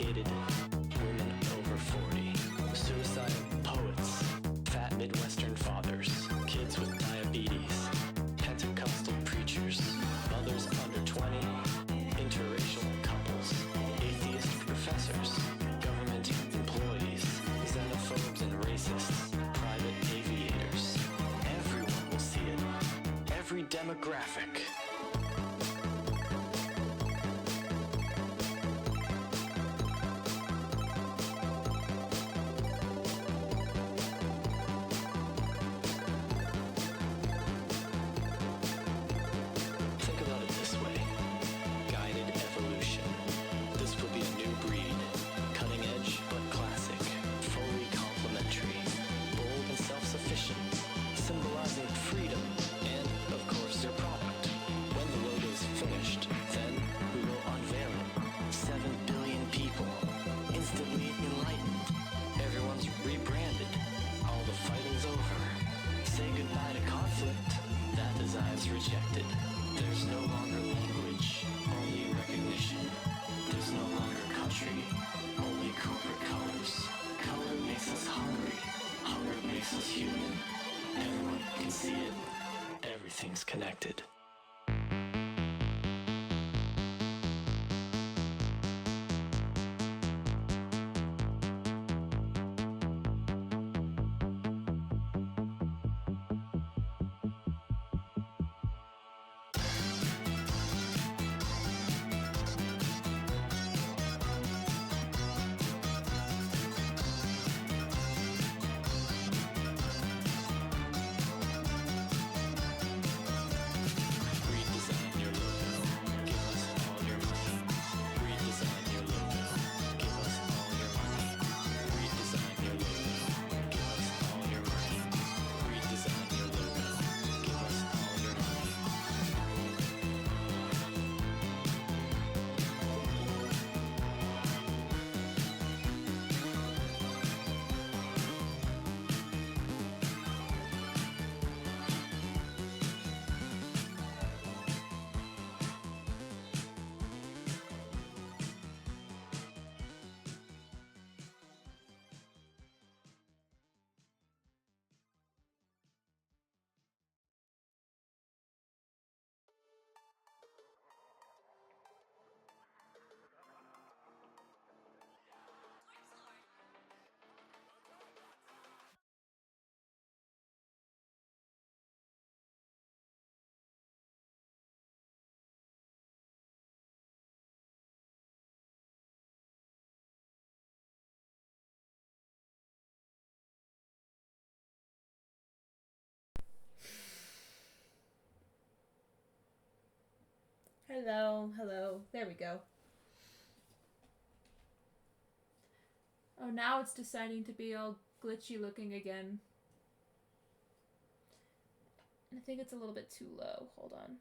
educated, women over 40, suicidal poets, fat Midwestern fathers, kids with diabetes, Pentecostal preachers, mothers under 20, interracial couples, atheist professors, government employees, xenophobes and racists, private aviators. Everyone will see it. Every demographic. Think about it this way. Guided evolution. This will be a new breed. Cutting edge but classic. Fully complementary. Bold and self-sufficient. Symbolizing freedom and, of course, their product. When the logo's finished, then we will unveil it. 7 billion people. Instantly enlightened. Everyone's rebranded. All the fighting's over. Say goodbye to conflict. That design's rejected. There's no longer language, only recognition. There's no longer country, only corporate colors. Color makes us hungry. Hunger makes us human. Everyone can see it. Everything's connected. Redesign your logo. Give us all your money. Redesign your logo. Give us all your money. Redesign your logo. Give us all your money. Redesign your logo. Give us all your money. Hello, hello. There we go. Oh, now it's deciding to be all glitchy looking again. I think it's a little bit too low. Hold on.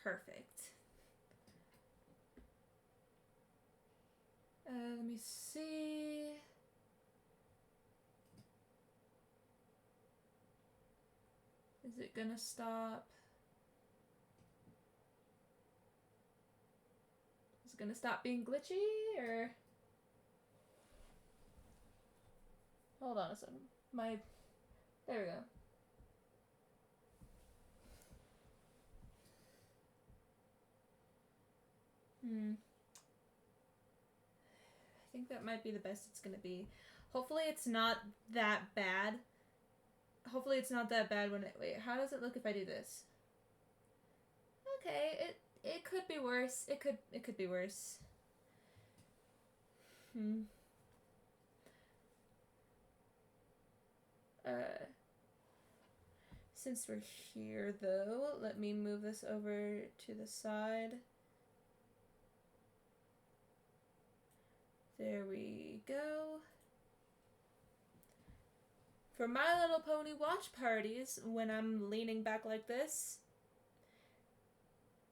Perfect. Let me see. Is it gonna stop? Is it gonna stop being glitchy, or? Hold on a second. There we go. I think that might be the best it's gonna be. Hopefully it's not that bad. Hopefully it's not that bad when it... Wait, how does it look if I do this? Okay, it could be worse. It could be worse. Since we're here though, let me move this over to the side. There we go. For My Little Pony watch parties, when I'm leaning back like this,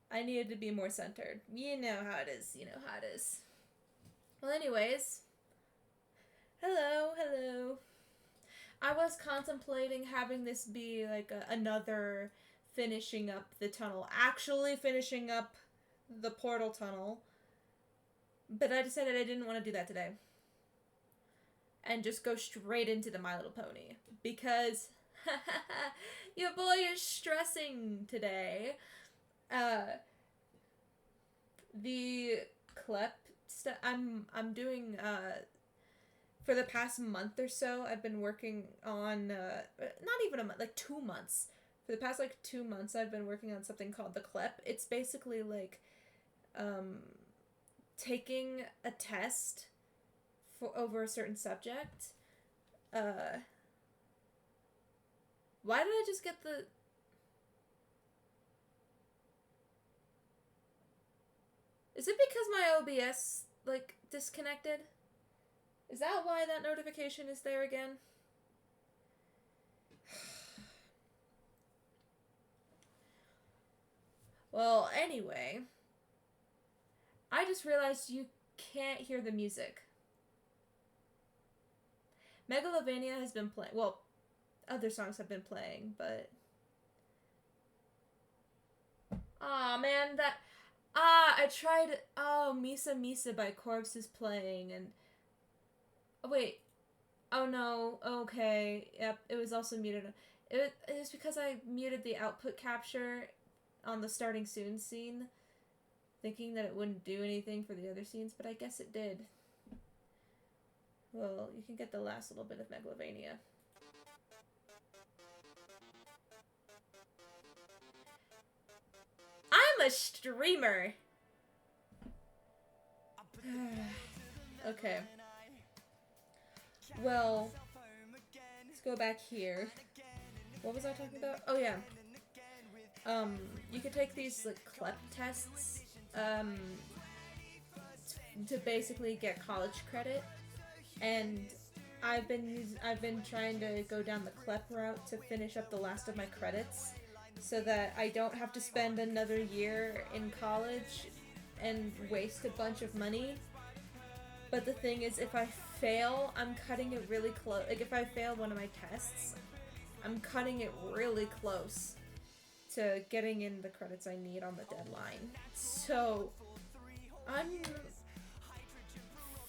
I needed to be more centered. You know how it is. You know how it is. Well, anyways. Hello, hello. I was contemplating having this be like another finishing up the tunnel. Actually finishing up the portal tunnel. But I decided I didn't want to do that today. And just go straight into the My Little Pony. Because your boy is stressing today. The CLEP stuff I'm doing for the past month or so. I've been working on not even a month, like 2 months. For the past like 2 months, I've been working on something called the CLEP. It's basically like taking a test for over a certain subject. Why did I just get the... Is it because my OBS, like, disconnected? Is that why that notification is there again? Well, anyway, I just realized you can't hear the music. Megalovania has been playing, well, other songs have been playing, but... Aw, man, that... I tried, Misa Misa by Corpse is playing, and... Oh, wait. Oh, no, okay, yep, it was also muted. It was because I muted the output capture on the starting soon scene, thinking that it wouldn't do anything for the other scenes, but I guess it did. Well, you can get the last little bit of Megalovania. I'm a streamer! Okay. Well, let's go back here. What was I talking about? Oh, yeah. You could take these, like, CLEP tests, to basically get college credit. And I've been trying to go down the CLEP route to finish up the last of my credits so that I don't have to spend another year in college and waste a bunch of money. But the thing is, if I fail, I'm cutting it really close. Like, if I fail one of my tests, I'm cutting it really close to getting in the credits I need on the deadline. So, I'm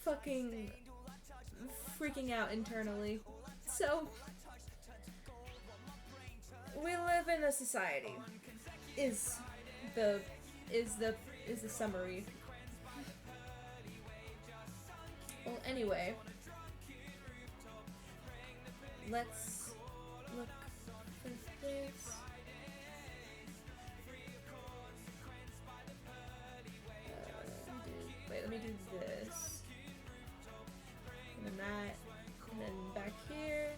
fucking freaking out internally. So, we live in a society, is the summary. Well, anyway, let's look for this. Let me do this. And then that. And then back here.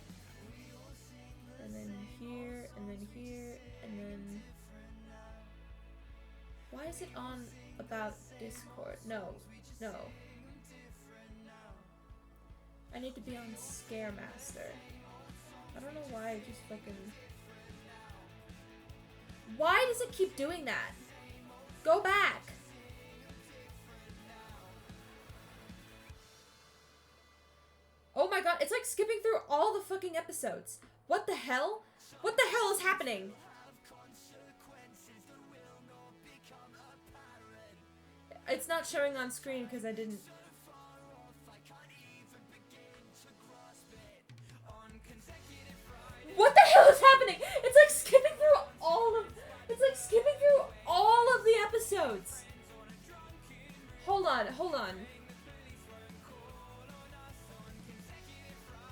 And then here. And then here. And then... Why is it on about Discord? No. No. I need to be on Scaremaster. I don't know why I just fucking... Why does it keep doing that? Go back! Oh my god, it's like skipping through all the fucking episodes. What the hell? What the hell is happening? It's not showing on screen because I didn't... What the hell is happening? It's like skipping through all of... It's like skipping through all of the episodes. Hold on, hold on.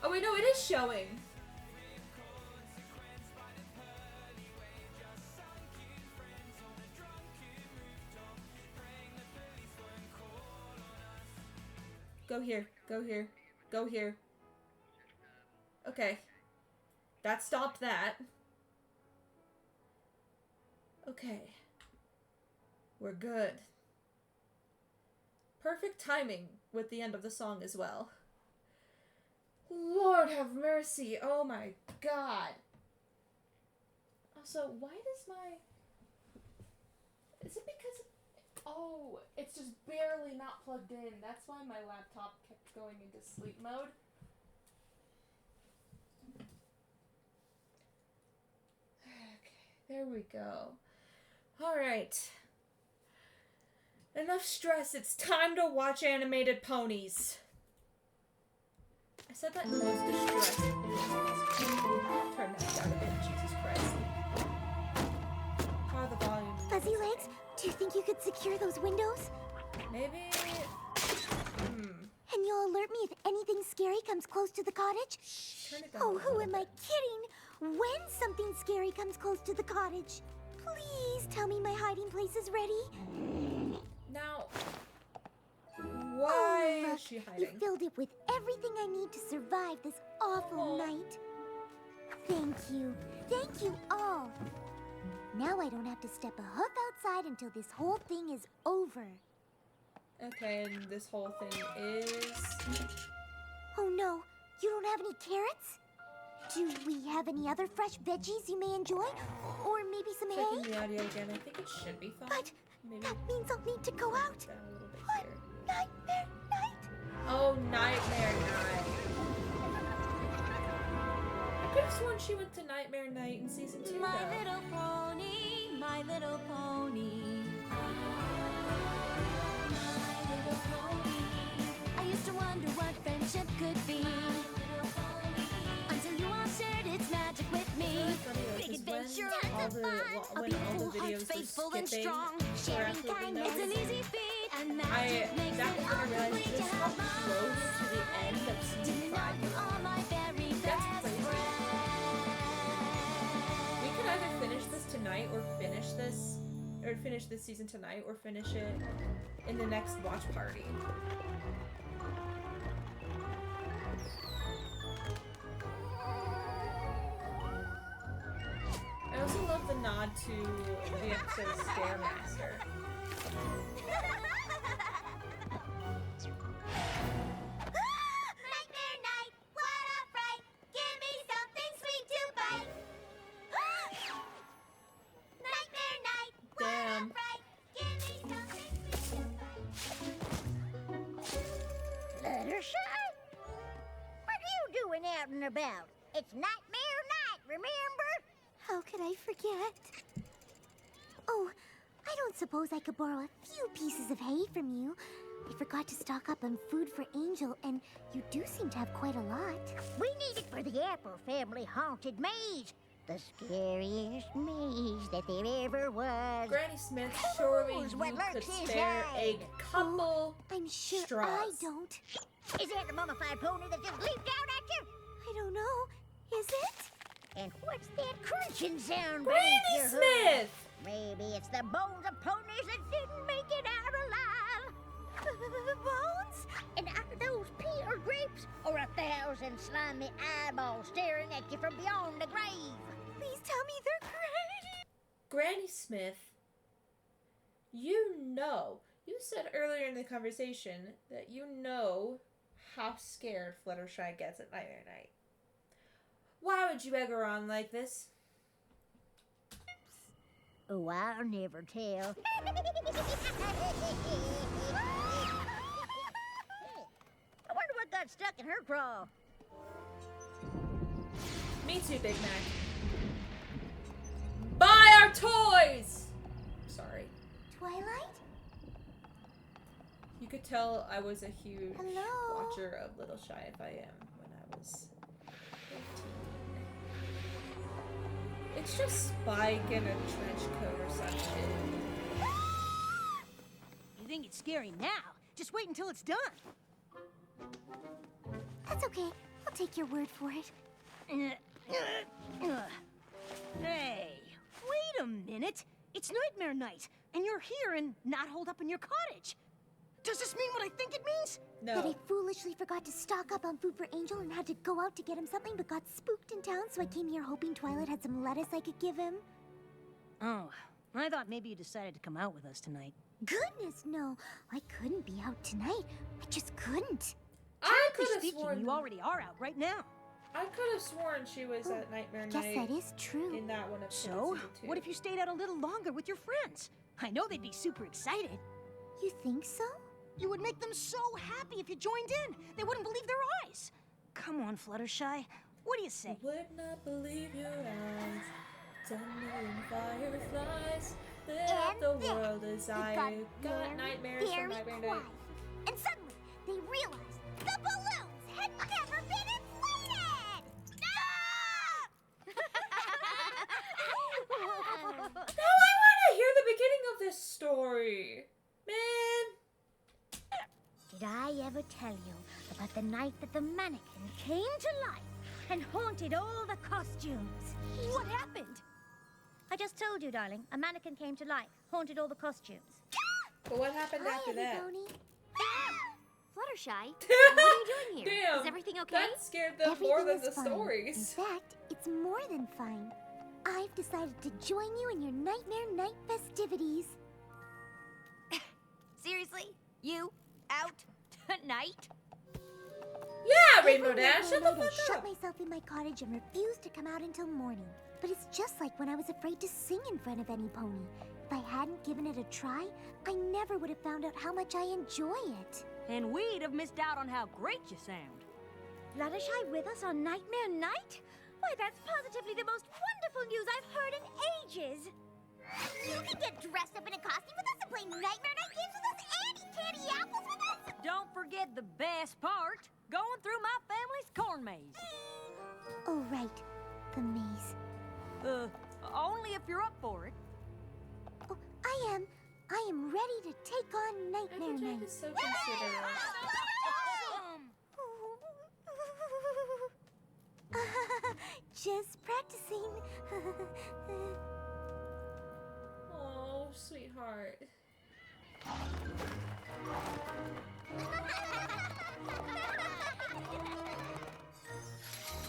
Oh wait, no, it is showing. Go here, go here, go here. Okay. That stopped that. Okay. We're good. Perfect timing with the end of the song as well. Lord have mercy. Oh my god. Also, why does my... Is it because... Oh, it's just barely not plugged in. That's why my laptop kept going into sleep mode. Okay, there we go. Alright. Enough stress. It's time to watch animated ponies. I said that in the most distressed voice. Turn that down a bit, Jesus Christ. How are the volume? Fuzzy Legs, do you think you could secure those windows? Maybe. And you'll alert me if anything scary comes close to the cottage? Turn it down. Oh, who am I kidding? When something scary comes close to the cottage, please tell me my hiding place is ready. Now, why look, is she you hiding? filled it with everything I need to survive this awful night. Thank you. Thank you all. Now I don't have to step a hoof outside until this whole thing is over. Okay, and this whole thing is... Oh no, you don't have any carrots? Do we have any other fresh veggies you may enjoy? Or maybe some Checking hay? the audio again. I think it should be fine. But Maybe that means I'll need to go out. down a little bit What? here. Nightmare night? Oh, Nightmare Night. I could have sworn she went to Nightmare Night in season 2, My though. little pony, my little pony. My little pony. I used to wonder what friendship could be. Until you all shared its magic with me. Big adventure, tons of fun. A beautiful heart, faithful and strong. Sharing kindness is an easy feat, and magic makes it That's all when I realized complete this to got have mine. close to the end of season Didn't know 5. you are my very That's best crazy. friend. We could either finish this tonight or finish this season tonight or finish it in the next watch party. I also love the nod to the episode Scaremaster. Nightmare night, what a fright! Give me something sweet to bite! Nightmare night, what Damn. a fright! Give me something sweet to bite! Fluttershy? What are you doing out and about? It's nightmare night, remember? How could I forget? Oh, I don't suppose I could borrow a few pieces of hay from you. I forgot to stock up on food for Angel, and you do seem to have quite a lot. We need it for the Apple family haunted maze. The scariest maze that there ever was. Granny Smith, surely Who's you what could lurks spare a inside? couple. I'm sure I Straws. don't. Is that the mummified pony that just leaped out at you? I don't know. Is it? And what's that crunching sound Granny beneath your hood? Smith! Maybe it's the bones of ponies that didn't make it out alive. Bones? And are those pear grapes or 1,000 slimy eyeballs staring at you from beyond the grave? Please tell me they're great. Granny Smith, you said earlier in the conversation that you know how scared Fluttershy gets at Nightmare Night. Why would you egg her on like this? Oh, I'll never tell. I wonder what got stuck in her craw. Me too, Big Mac. Buy our toys! Sorry. Twilight? You could tell I was a huge Hello? watcher of Little Shy If I Am when I was 15. It's just Spike in a trench coat or some shit. You think it's scary now? Just wait until it's done. That's okay. I'll take your word for it. Hey, wait a minute. It's Nightmare Night, and you're here and not holed up in your cottage. Does this mean what I think it means? That No. I foolishly forgot to stock up on food for Angel and had to go out to get him something, but got spooked in town, so I came here hoping Twilight had some lettuce I could give him. Oh, I thought maybe you decided to come out with us tonight. Goodness, no. I couldn't be out tonight. I just couldn't. I could Technically have speaking, sworn you already are out right now. I could have sworn she was at Nightmare Guess Night that is true. in that one episode. So, of season 2. what if you stayed out a little longer with your friends? I know they'd be super excited. You think so? You would make them so happy if you joined in. They wouldn't believe their eyes. Come on, Fluttershy. What do you say? Would not believe your eyes. 10 million fireflies That the then world is it I got got nightmares very from Nightmare quiet. Night. And suddenly, they realized the balloons had never been inflated! Now I want to hear the beginning of this story. Man. Did I ever tell you about the night that the mannequin came to life and haunted all the costumes? What happened? I just told you, darling. A mannequin came to life, haunted all the costumes. But what happened after that? Fluttershy, what are you doing here? Damn. Is everything okay? That scared them more than the stories. In fact, it's more than fine. I've decided to join you in your Nightmare Night festivities. Seriously? You? Out? Tonight? Yeah, Rainbow Every Dash, shut the night I fuck shut up. myself in my cottage and refused to come out until morning. But it's just like when I was afraid to sing in front of any pony. If I hadn't given it a try, I never would have found out how much I enjoy it. And we'd have missed out on how great you sound. Fluttershy with us on Nightmare Night? Why, that's positively the most wonderful news I've heard in ages. You can get dressed up in a costume with us and play Nightmare Night games with us and eat candy apples with us. Don't forget the best part, going through my family's corn maze. Oh, right. The maze. Only if you're up for it. Oh, I am ready to take on Nightmare Applejack Night. is so considerate. Just practicing. Oh, sweetheart.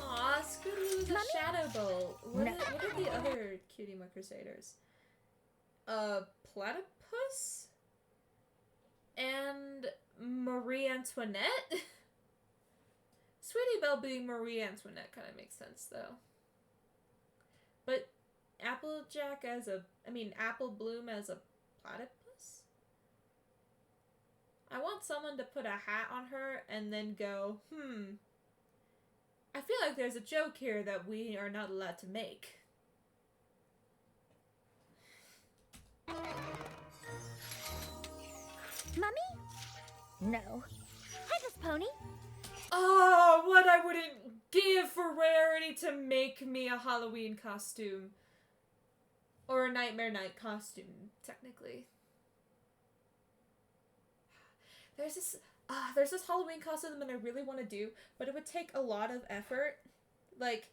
Aw, Scootaloo's a Mommy? shadow bolt. What, No. what are the other Cutie Muck Crusaders? Platypus? And Marie Antoinette? Sweetie Belle being Marie Antoinette kind of makes sense, though. But Applejack as a... Apple Bloom as a platypus? I want someone to put a hat on her and then go, I feel like there's a joke here that we are not allowed to make. Mummy? No. Headless Pony? Oh, what I wouldn't give for Rarity to make me a Halloween costume. Or a Nightmare Night costume, technically. There's this Halloween costume that I really want to do, but it would take a lot of effort. Like,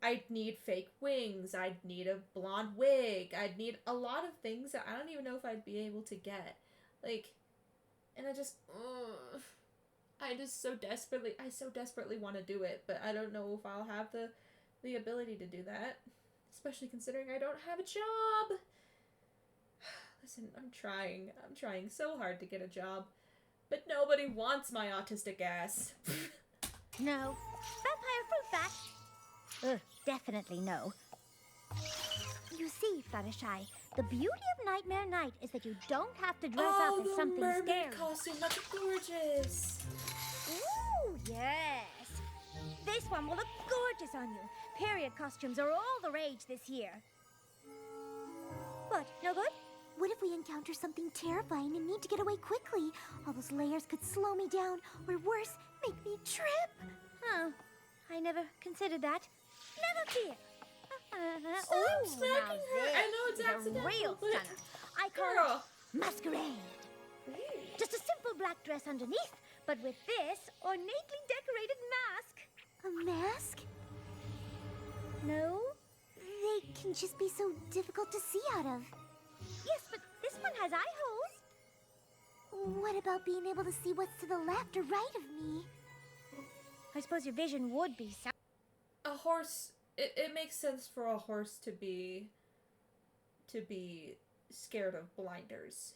I'd need fake wings, I'd need a blonde wig, I'd need a lot of things that I don't even know if I'd be able to get. Like, and I so desperately want to do it, but I don't know if I'll have the ability to do that. Especially considering I don't have a job. Listen, I'm trying so hard to get a job. But nobody wants my autistic ass. No. Vampire fruit bat? Ugh, definitely no. You see, Fluttershy, the beauty of Nightmare Night is that you don't have to dress up as something the mermaid scary. costume, that's gorgeous. Ooh, yes. This one will look gorgeous on you. Period costumes are all the rage this year. What, no good? What if we encounter something terrifying and need to get away quickly? All those layers could slow me down, or worse, make me trip. Oh, I never considered that. Never fear. Stop smacking her. I know it's is a accidental, real but stunner. I call girl. it masquerade. Just a simple black dress underneath, but with this ornately decorated mask. A mask? No, they can just be so difficult to see out of. Yes, but this one has eye holes. What about being able to see what's to the left or right of me? I suppose your vision would be so. A horse, it makes sense for a horse to be scared of blinders.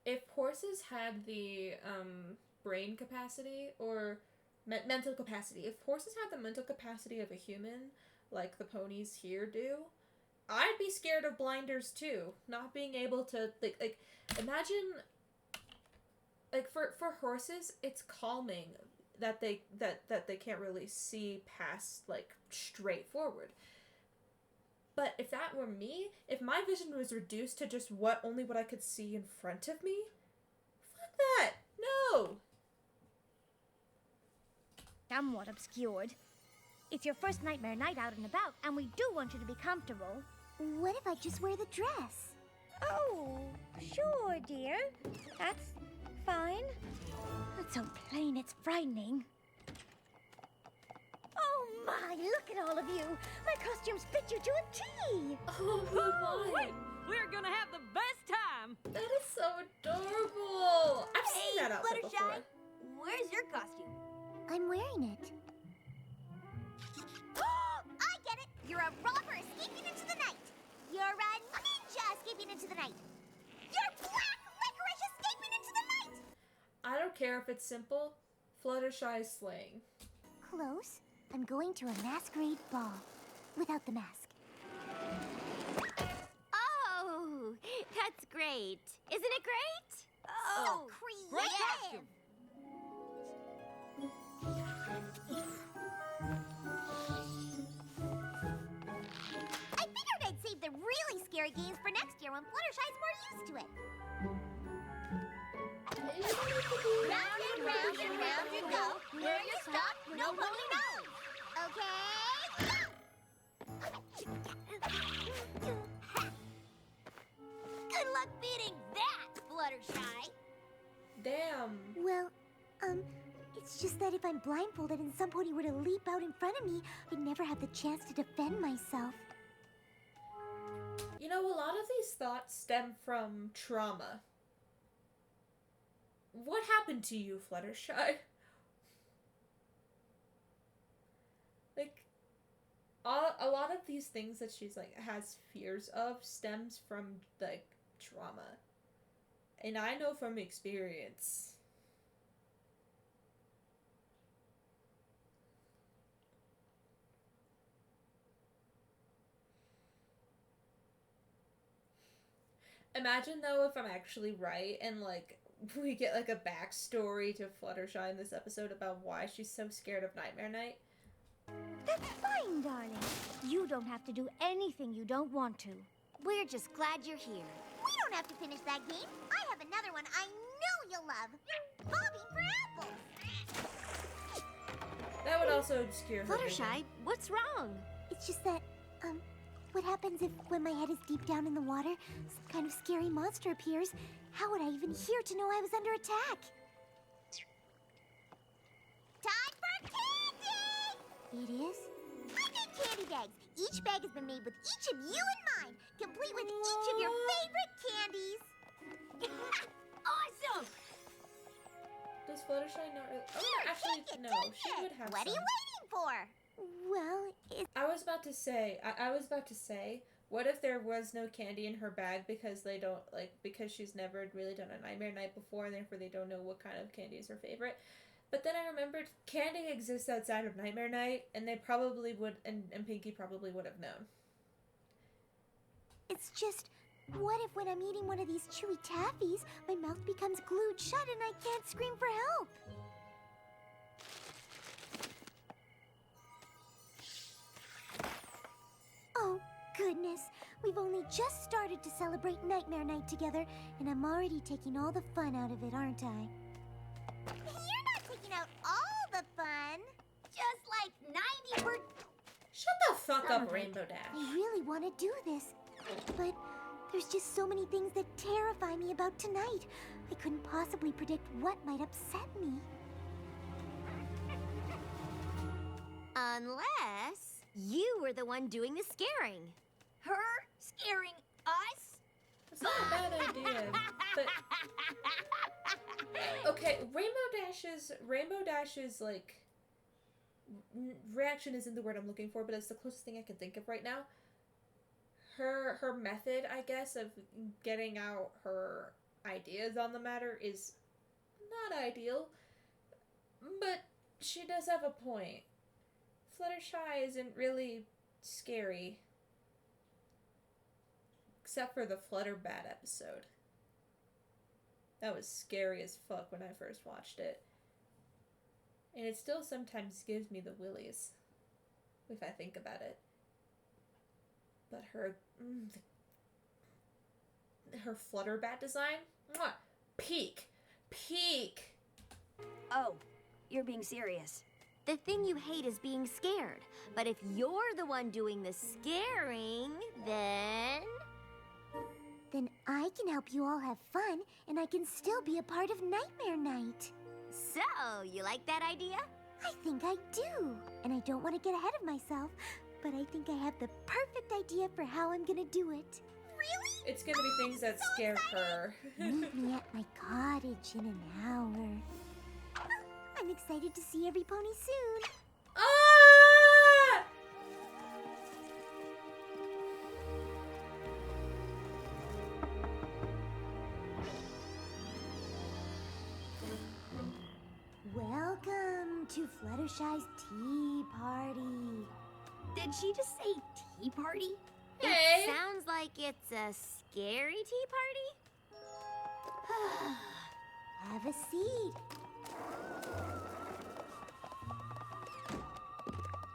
If horses had the brain capacity or mental capacity, if horses had the mental capacity of a human, like the ponies here do, I'd be scared of blinders too. Not being able to like imagine like for horses, it's calming that they can't really see past like straight forward. But if that were me, if my vision was reduced to just only what I could see in front of me, fuck that. No. Somewhat obscured. It's your first nightmare night out and about, and we do want you to be comfortable. What if I just wear the dress? Oh, sure, dear. That's fine. It's so plain, it's frightening. Oh my, look at all of you. My costumes fit you to a T. Oh, Wait, my. we're gonna have the best time. That is so adorable. I've seen that outfit before. Where's your costume? I'm wearing it. I get it! You're a robber escaping into the night! You're a ninja escaping into the night! You're black licorice escaping into the night! I don't care if it's simple. Fluttershy's slaying. Close. I'm going to a masquerade ball. Without the mask. Oh, that's great. Isn't it great? So Great creative! costume. I figured I'd save the really scary games for next year when Fluttershy's more used to it. Round and round and round you go. Where you stop, nobody knows. Okay, go! Good luck beating that, Fluttershy. Damn. Well, it's just that if I'm blindfolded and somebody were to leap out in front of me, I'd never have the chance to defend myself. You know, a lot of these thoughts stem from trauma. What happened to you, Fluttershy? Like, a lot of these things that she's, like, has fears of stems from, like, trauma. And I know from experience. Imagine, though, if I'm actually right and, like, we get, like, a backstory to Fluttershy in this episode about why she's so scared of Nightmare Night. That's fine, darling. You don't have to do anything you don't want to. We're just glad you're here. We don't have to finish that game. I have another one I know you'll love. Bobbing for apples. That would also obscure her vision. Fluttershy, what's wrong? It's just that, what happens if when my head is deep down in the water, some kind of scary monster appears? How would I even hear to know I was under attack? Time for candy! It is? I made candy bags. Each bag has been made with each of you in mind, complete with each of your favorite candies. Awesome! Does Fluttershy not really... Oh, Here, actually, take it, no. take She it. would have What some. are you waiting for? Well, it's... I was about to say, what if there was no candy in her bag because they don't, like, because she's never really done a Nightmare Night before and therefore they don't know what kind of candy is her favorite. But then I remembered candy exists outside of Nightmare Night and they probably would, and Pinky probably would have known. It's just, what if when I'm eating one of these chewy taffies, my mouth becomes glued shut and I can't scream for help? Oh, goodness. We've only just started to celebrate Nightmare Night together, and I'm already taking all the fun out of it, aren't I? You're not taking out all the fun. Just like 90%. Shut the fuck Some up, of it. Rainbow Dash. I really want to do this, but there's just so many things that terrify me about tonight. I couldn't possibly predict what might upset me. Unless you were the one doing the scaring. Her scaring us? It's not a bad idea, but... Okay, Rainbow Dash's, like... reaction isn't the word I'm looking for, but it's the closest thing I can think of right now. Her method, I guess, of getting out her ideas on the matter is not ideal, but she does have a point. Fluttershy isn't really scary, except for the Flutterbat episode. That was scary as fuck when I first watched it. And it still sometimes gives me the willies, if I think about it. But her her Flutterbat design, mwah, peak. Oh, you're being serious. The thing you hate is being scared. But if you're the one doing the scaring, then I can help you all have fun, and I can still be a part of Nightmare Night. So, you like that idea? I think I do. And I don't want to get ahead of myself, but I think I have the perfect idea for how I'm gonna do it. Really? It's gonna be things that scare her. Meet me at my cottage in an hour. I'm excited to see every pony soon. Ah! Welcome to Fluttershy's tea party. Did she just say tea party? Hey. It sounds like it's a scary tea party. Have a seat.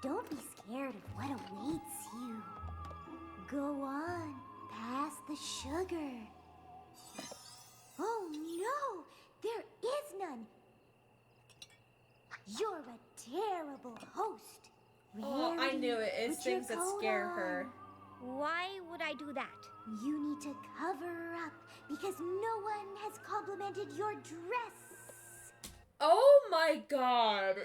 Don't be scared of what awaits you. Go on, pass the sugar. Oh no, there is none. You're a terrible host. Oh, I knew it. It's Put your things that coat scare on. her. Why would I do that? You need to cover up because no one has complimented your dress. Oh my god.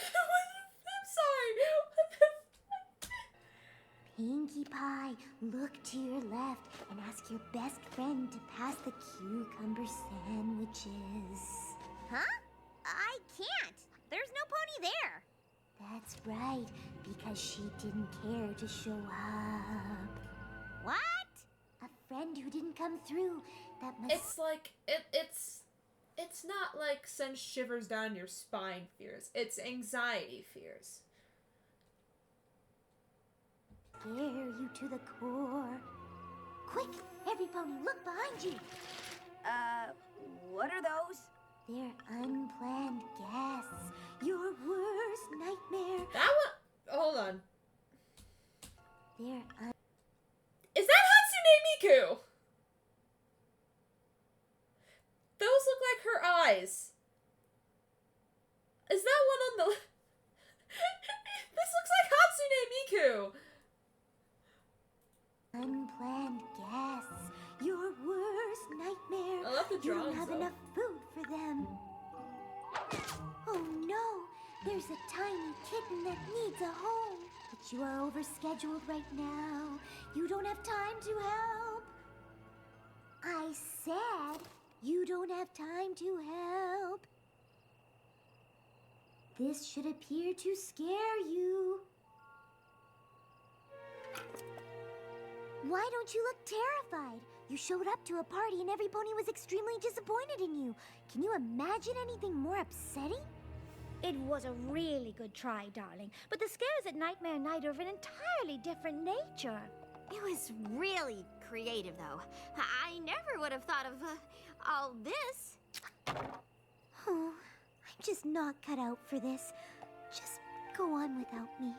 I'm sorry. Pinkie Pie, look to your left and ask your best friend to pass the cucumber sandwiches. Huh? I can't. There's no pony there. That's right, because she didn't care to show up. What? A friend who didn't come through. That must. It's like it's not like sends shivers down your spine fears. It's anxiety fears. Scare you to the core. Quick, every pony, look behind you. What are those? They're unplanned guests. Your worst nightmare. That one. Hold on. They're Is that Hatsune Miku? Those look like her eyes. Is that one on the? This looks like Hatsune Miku. unplanned guests. Your worst nightmare. I love the You drawings, don't have though. enough food for them. Oh no! There's a tiny kitten that needs a home. But you are overscheduled right now. You don't have time to help. I said you don't have time to help. This should appear to scare you. Why don't you look terrified? You showed up to a party and every pony was extremely disappointed in you. Can you imagine anything more upsetting? It was a really good try, darling. But the scares at Nightmare Night are of an entirely different nature. It was really creative, though. I never would have thought of all this. Oh, I'm just not cut out for this. Just go on without me.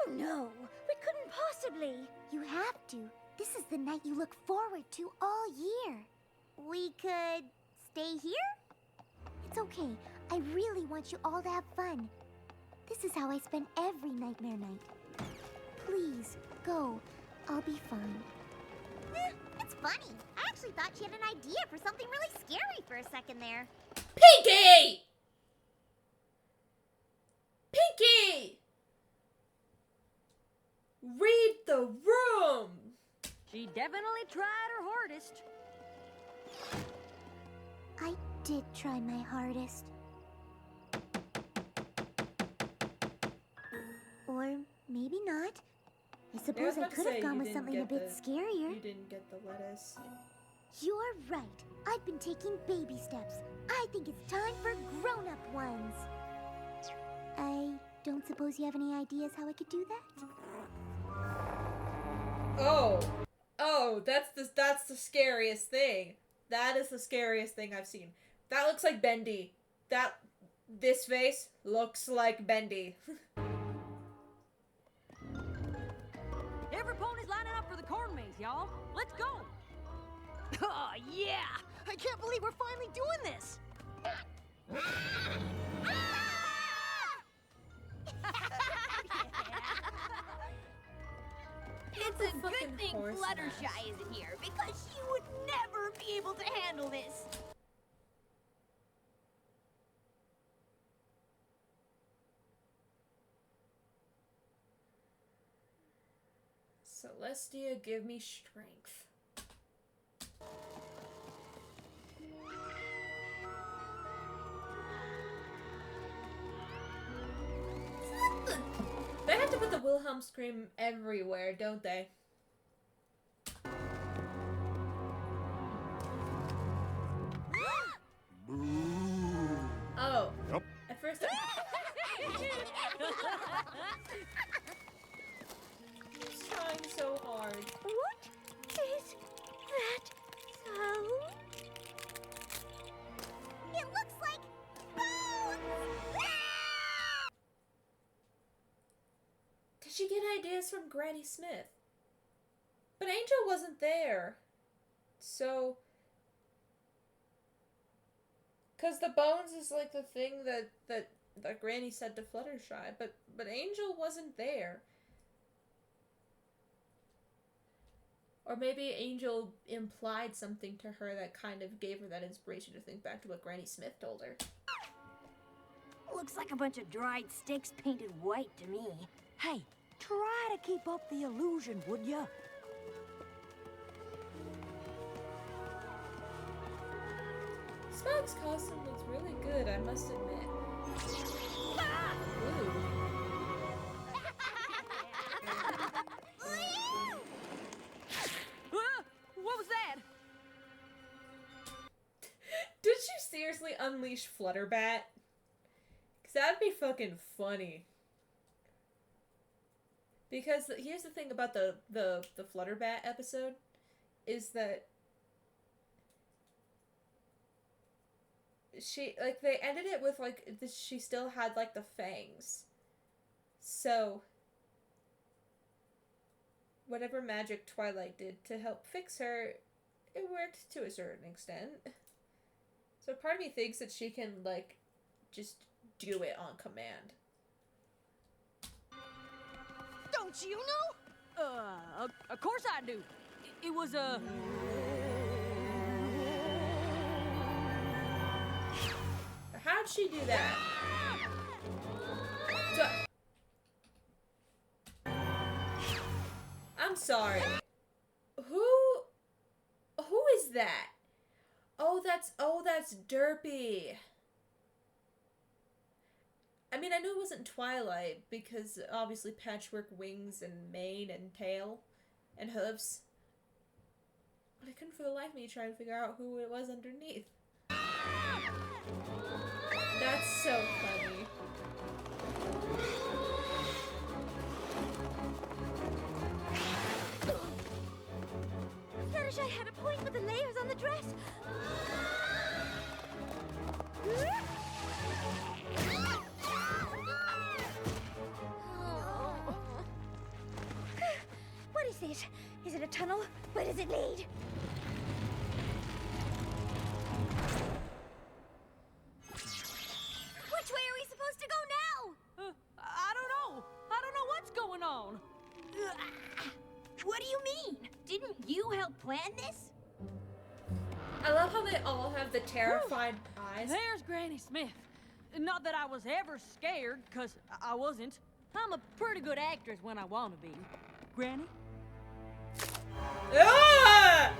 Oh, no, we couldn't possibly. You have to. This is the night you look forward to all year. We could stay here? It's okay. I really want you all to have fun. This is how I spend every Nightmare Night. Please, go. I'll be fine. It's funny. I actually thought she had an idea for something really scary for a second there. Pinky! Pinky! Read the room! She definitely tried her hardest. I did try my hardest. Or maybe not. I suppose I about to could say, have gone you with didn't something a get bit the- scarier. You didn't get the lettuce. You're right. I've been taking baby steps. I think it's time for grown-up ones. I don't suppose you have any ideas how I could do that? Oh, that's the scariest thing. That is the scariest thing I've seen. That looks like Bendy. This face looks like Bendy. Every pony's lining up for the corn maze, y'all. Let's go. Oh, yeah. I can't believe we're finally doing this. It's a good thing Fluttershy isn't here, because she would never be able to handle this. Celestia, give me strength. They have to put the Wilhelm scream everywhere, don't they? Oh. Yep. At first He's trying so hard. What is that sound? It looks like bones! Did she get ideas from Granny Smith? But Angel wasn't there. So... Because the bones is like the thing that Granny said to Fluttershy, but Angel wasn't there. Or maybe Angel implied something to her that kind of gave her that inspiration to think back to what Granny Smith told her. Looks like a bunch of dried sticks painted white to me. Hey, try to keep up the illusion, would ya? Smog's costume looks really good, I must admit. Ooh. What was that? Did you seriously unleash Flutterbat? Because that'd be fucking funny. Because here's the thing about the Flutterbat episode, is that she, like, they ended it with, like, she still had, like, the fangs. So, whatever magic Twilight did to help fix her, it worked to a certain extent. So part of me thinks that she can, like, just do it on command. Don't you know? Of course I do. It was a... How'd she do that? I'm sorry. Who is that? Oh, that's Derpy. I mean, I knew it wasn't Twilight because obviously patchwork wings and mane and tail and hooves. But I couldn't for the life of me try and figure out who it was underneath. That's so funny. Fluttershy had a point with the layers on the dress. What is this? Is it a tunnel? Where does it lead? Which way are we supposed to go now? I don't know. I don't know what's going on. What do you mean? Didn't you help plan this? I love how they all have the terrified eyes. There's Granny Smith. Not that I was ever scared, because I wasn't. I'm a pretty good actress when I want to be. Granny? Ah!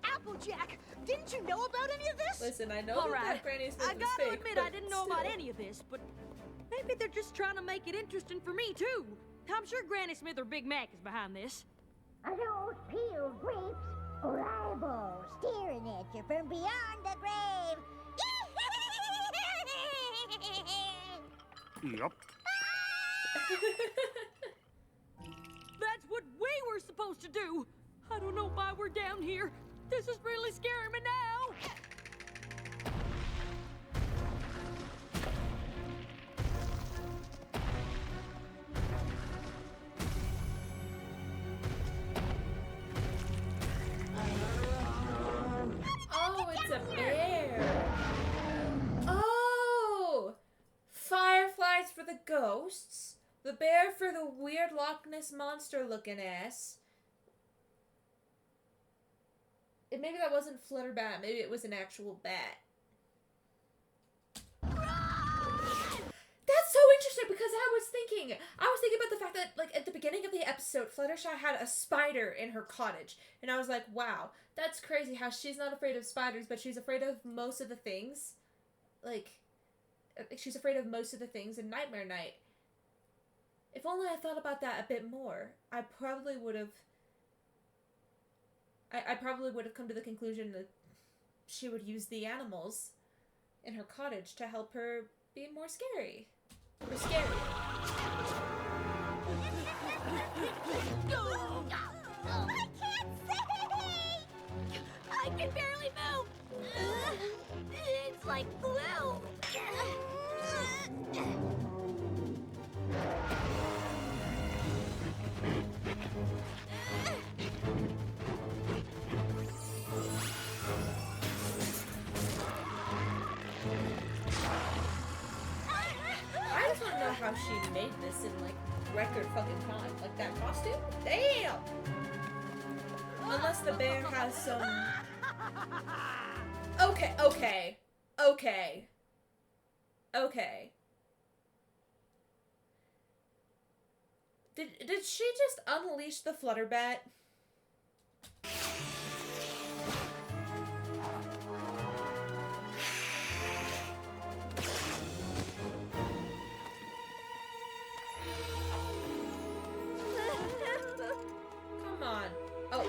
Applejack, didn't you know about any of this? Listen, I know that Granny Smith I was gotta fake, admit but I didn't know about still. any of this, but maybe they're just trying to make it interesting for me, too. I'm sure Granny Smith or Big Mac is behind this. Are those peeled grapes or eyeballs staring at you from beyond the grave? Yep. That's what we were supposed to do. I don't know why we're down here. This is really scaring me now. Oh, it's a bear. Oh! Fireflies for the ghosts. The bear for the weird Loch Ness monster looking ass. And maybe that wasn't Flutterbat. Maybe it was an actual bat. That's so interesting because I was thinking about the fact that, like, at the beginning of the episode, Fluttershy had a spider in her cottage. And I was like, wow, that's crazy how she's not afraid of spiders, but she's afraid of most of the things. Like, she's afraid of most of the things in Nightmare Night. If only I thought about that a bit more, I probably would have come to the conclusion that she would use the animals in her cottage to help her be more scary. Or scary. I can't see! I can barely move. It's like glue. I just want to know how she made this in, like, record fucking time. Like, that costume? Damn! Unless the bear has some... Okay. Did she just unleash the Flutterbat? Come on. Oh.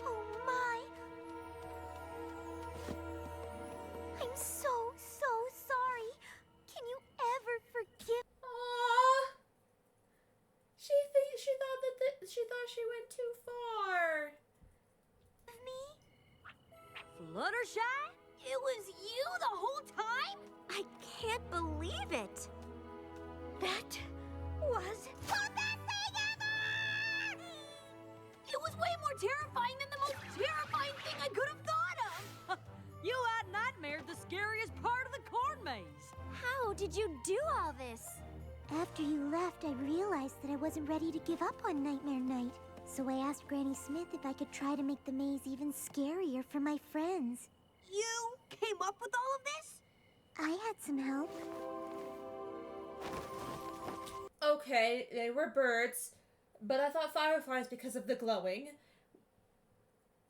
Oh my. I'm so sorry. Can you ever forgive Aww. She thought she went too far. me? Fluttershy? It was you the whole time? I can't believe it. That was... It was way more terrifying than the most terrifying thing I could have thought of. You out-nightmared the scariest part of the corn maze. How did you do all this? After you left, I realized that I wasn't ready to give up on Nightmare Night. So I asked Granny Smith if I could try to make the maze even scarier for my friends. You came up with all of this? I had some help. Okay, they were birds, but I thought fireflies because of the glowing.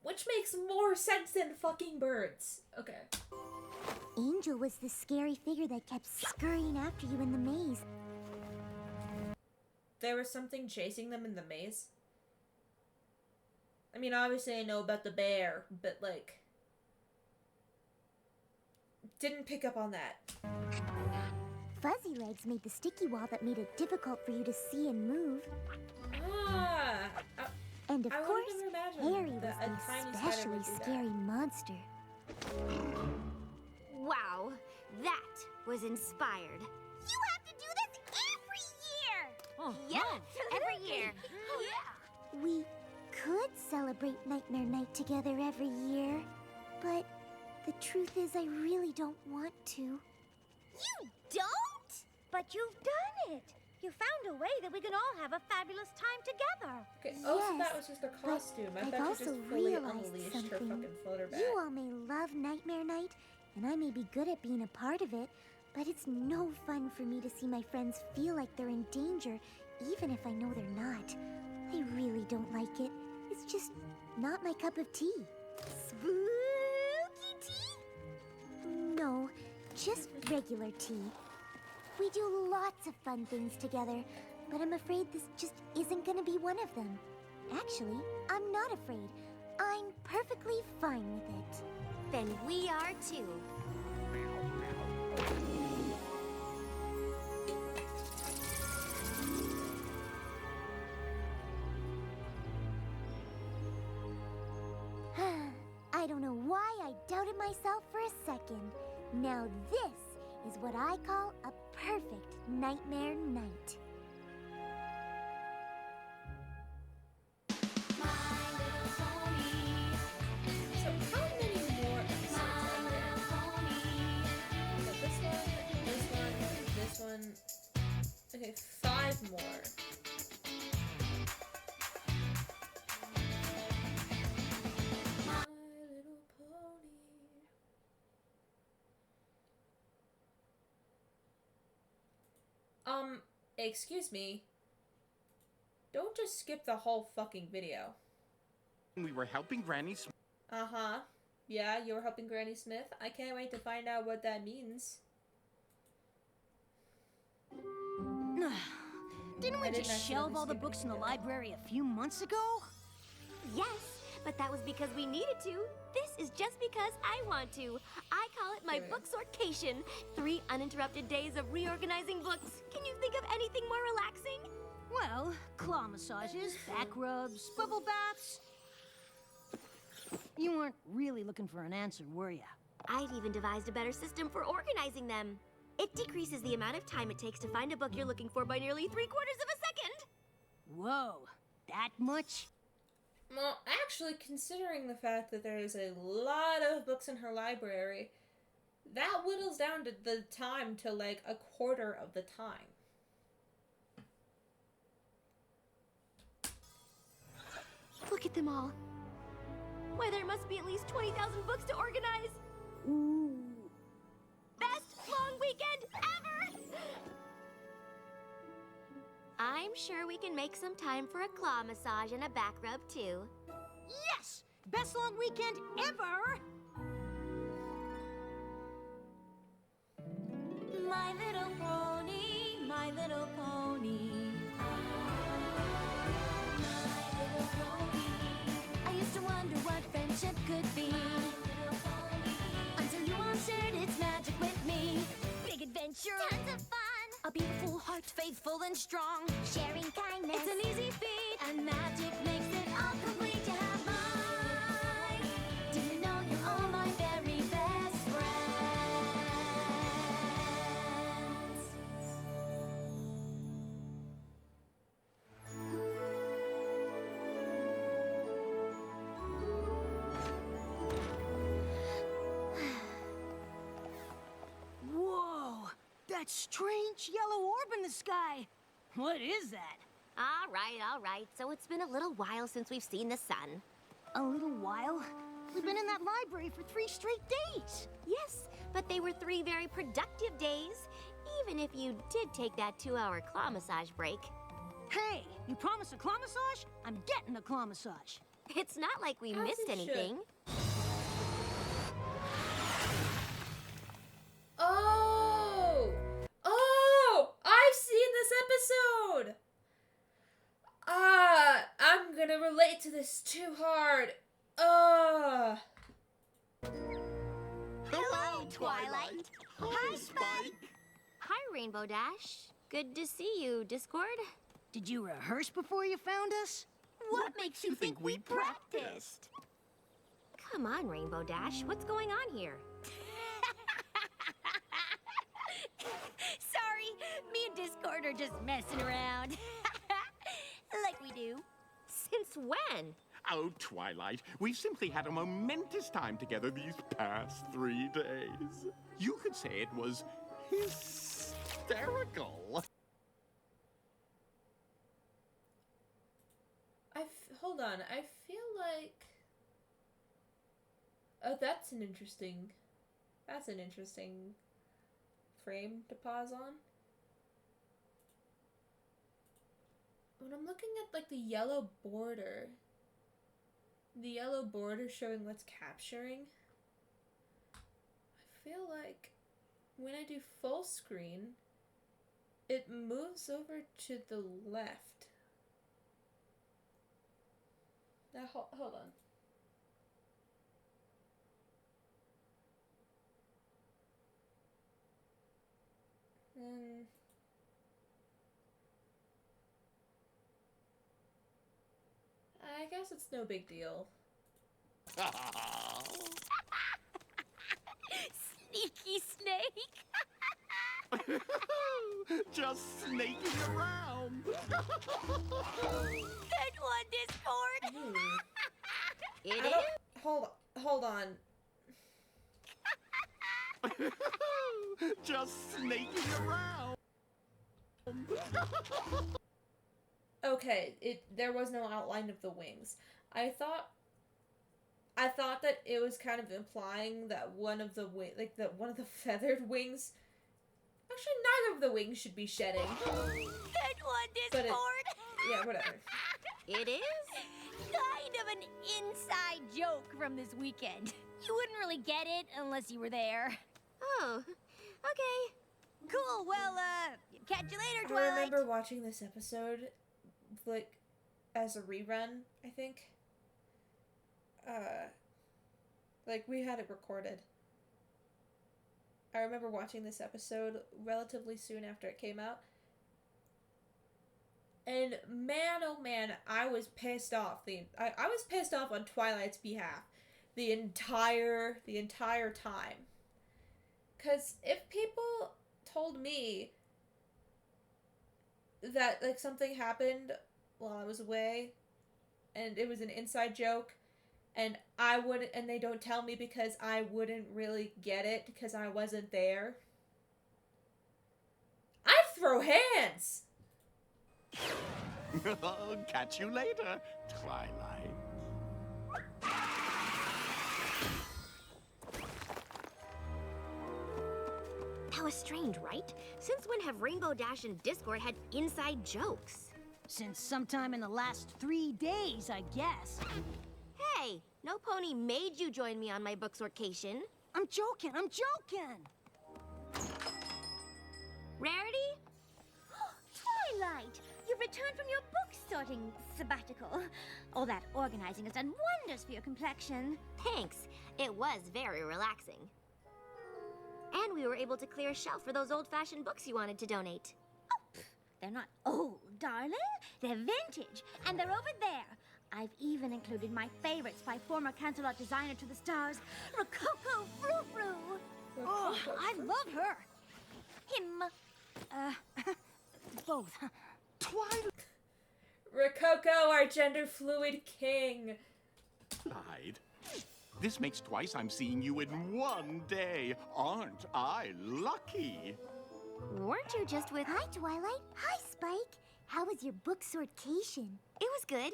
Which makes more sense than fucking birds. Okay. Angel was the scary figure that kept scurrying after you in the maze. There was something chasing them in the maze? I mean, obviously I know about the bear, but, like... didn't pick up on that. Fuzzy Legs made the sticky wall that made it difficult for you to see and move. Ah! And of I course, wouldn't have imagined Harry was that a the tiny spider especially would do that. scary monster. Wow, that was inspired. You have to do this every year! Oh, Yes, every year. We could celebrate Nightmare Night together every year, but the truth is I really don't want to. You don't? But you've done it! You found a way that we can all have a fabulous time together. Okay, so Yes, that was just a costume. I I've thought also she just fully realized unleashed something. her fucking Flutterbat. You all may love Nightmare Night, and I may be good at being a part of it, but it's no fun for me to see my friends feel like they're in danger, even if I know they're not. I really don't like it. It's just not my cup of tea. Spooky tea? No, just regular tea. We do lots of fun things together, but I'm afraid this just isn't gonna be one of them. Actually, I'm not afraid. I'm perfectly fine with it. Then we are too. I doubted myself for a second. Now this is what I call a perfect nightmare night. So how many more episodes are there? We got this one, this one. Okay, 5 more. My Little Pony. Excuse me. Don't just skip the whole fucking video. We were helping Granny Smith. Uh-huh. Yeah, you were helping Granny Smith. I can't wait to find out what that means. Didn't I we didn't just actually shelve all the skip books in the any of that. library a few months ago? Yes, but that was because we needed to. This is just because I want to. I call it my There we go. booksorcation. 3 uninterrupted days of reorganizing books. Can you think of anything more relaxing? Well, claw massages, back rubs, bubble baths. You weren't really looking for an answer, were ya? I've even devised a better system for organizing them. It decreases the amount of time it takes to find a book you're looking for by nearly 3/4 of a second. Whoa, that much? Well, actually, considering the fact that there is a lot of books in her library, that whittles down to the time to like 1/4 of the time. Look at them all. Why, there must be at least 20,000 books to organize. Ooh. Best long weekend ever! I'm sure we can make some time for a claw massage and a back rub, too. Yes! Best long weekend ever! My little pony, my little pony. My little pony. I used to wonder what friendship could be. Until you all shared its magic with me. Big adventure. Tons of fun! A beautiful heart, faithful and strong. Sharing kindness. It's an easy feat, and magic makes it all complete. You have mine. Do you know you're all my very best friends? Whoa! That strange yellow orb in the sky! What is that? All right. So it's been a little while since we've seen the sun. A little while? We've been in that library for 3 straight days! Yes, but they were 3 very productive days, even if you did take that 2-hour claw massage break. Hey, you promised a claw massage? I'm getting a claw massage. It's not like we As missed it should. anything. Oh! I've seen this episode! I'm gonna relate to this too hard. Hello, Twilight. Hi, Spike. Hi, Rainbow Dash. Good to see you, Discord. Did you rehearse before you found us? What makes you think we practiced? Come on, Rainbow Dash. What's going on here? Sorry, me and Discord are just messing around. Like we do. Since when? Oh, Twilight, we've simply had a momentous time together these past 3 days. You could say it was hysterical. Hold on. I feel like. Oh, that's an interesting frame to pause on. When I'm looking at like the yellow border showing what's capturing, I feel like when I do full screen, it moves over to the left. Now, hold on. I guess it's no big deal. Sneaky snake. Just snaking around. Good one, Discord. It I don't, hold on. Just snaking around. Okay, there was no outline of the wings. I thought that it was kind of implying that one of the feathered wings. Actually, neither of the wings should be shedding. Good one, But Discord. Yeah, whatever. It is kind of an inside joke from this weekend. You wouldn't really get it unless you were there. Oh, okay. Cool, well, catch you later, I Twilight. remember watching this episode, like, as a rerun, I think. Like, we had it recorded. I remember watching this episode relatively soon after it came out. And man, oh man, I was pissed off. I was pissed off on Twilight's behalf the entire time. 'Cause if people told me that, like, something happened while I was away and it was an inside joke and they don't tell me because I wouldn't really get it because I wasn't there, I'd throw hands. Catch you later, Twilight. That was strange, right? Since when have Rainbow Dash and Discord had inside jokes? Since sometime in the last 3 days, I guess. Hey, no pony made you join me on my book sortcation. I'm joking. Rarity? Twilight, you've returned from your book sorting sabbatical. All that organizing has done wonders for your complexion. Thanks. It was very relaxing. And we were able to clear a shelf for those old-fashioned books you wanted to donate. They're not old, darling. They're vintage, and they're over there. I've even included my favorites by former Cancelot designer to the stars, Rococo Frou-Frou. Oh, I love her. Him. Both. Twilight. Rococo, our gender fluid king. Lied. This makes twice I'm seeing you in one day. Aren't I lucky? Weren't you just with... Hi, Twilight. Hi, Spike. How was your book sortcation? It was good.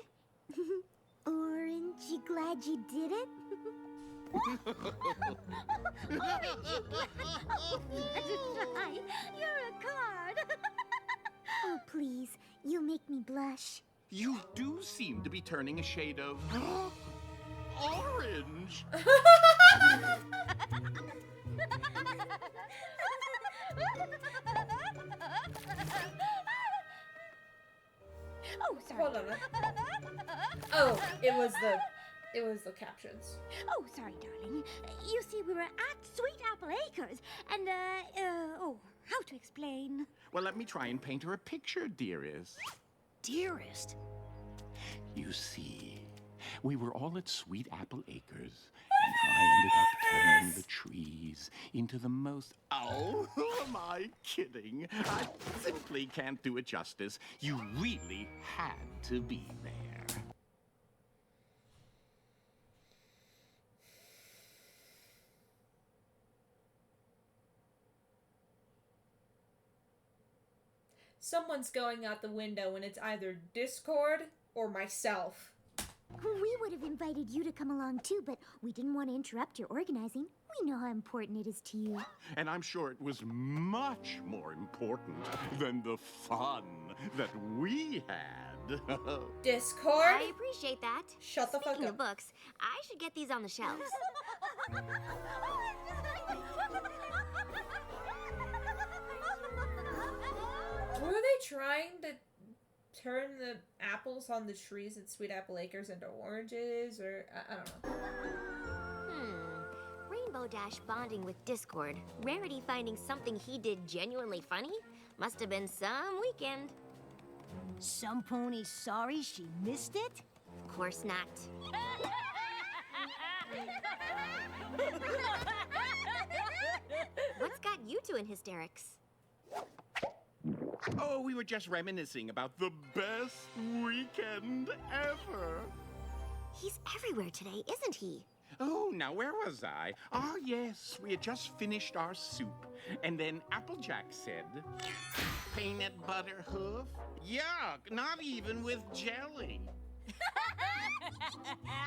Aren't you glad you did it? You're a card. Oh, please. You make me blush. You do seem to be turning a shade of orange. Oh, sorry. Hold on. Oh, it was the captions. Oh, sorry, darling. You see, we were at Sweet Apple Acres, and, how to explain? Well, let me try and paint her a picture, dearest. Dearest. You see, we were all at Sweet Apple Acres, and I ended up turning the trees into the most... Oh, who am I kidding? I simply can't do it justice. You really had to be there. Someone's going out the window and it's either Discord or myself. We would have invited you to come along too, but we didn't want to interrupt your organizing. We know how important it is to you. And I'm sure it was much more important than the fun that we had. Discord? I appreciate that. Shut the fuck Speaking up. of books, I should get these on the shelves. Were they trying to turn the apples on the trees at Sweet Apple Acres into oranges, or I don't know. Rainbow Dash bonding with Discord. Rarity finding something he did genuinely funny? Must have been some weekend. Some pony sorry she missed it? Of course not. What's got you two in hysterics? Oh, we were just reminiscing about the best weekend ever. He's everywhere today, isn't he? Oh, now where was I? Ah, yes, we had just finished our soup. And then Applejack said, peanut butter hoof? Yuck, not even with jelly. I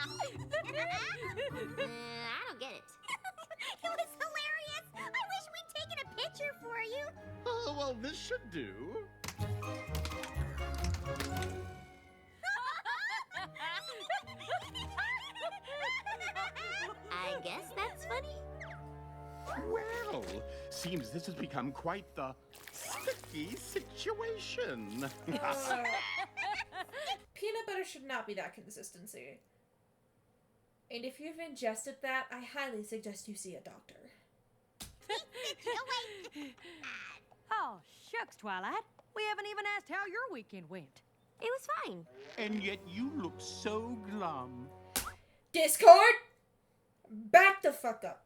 don't get it. It was hilarious. I wish we'd taken a picture for you. Oh, well, this should do. I guess that's funny. Well, seems this has become quite the sticky situation. Peanut butter should not be that consistency. And if you've ingested that, I highly suggest you see a doctor. Oh, shucks, Twilight. We haven't even asked how your weekend went. It was fine. And yet you look so glum. Discord! Back the fuck up.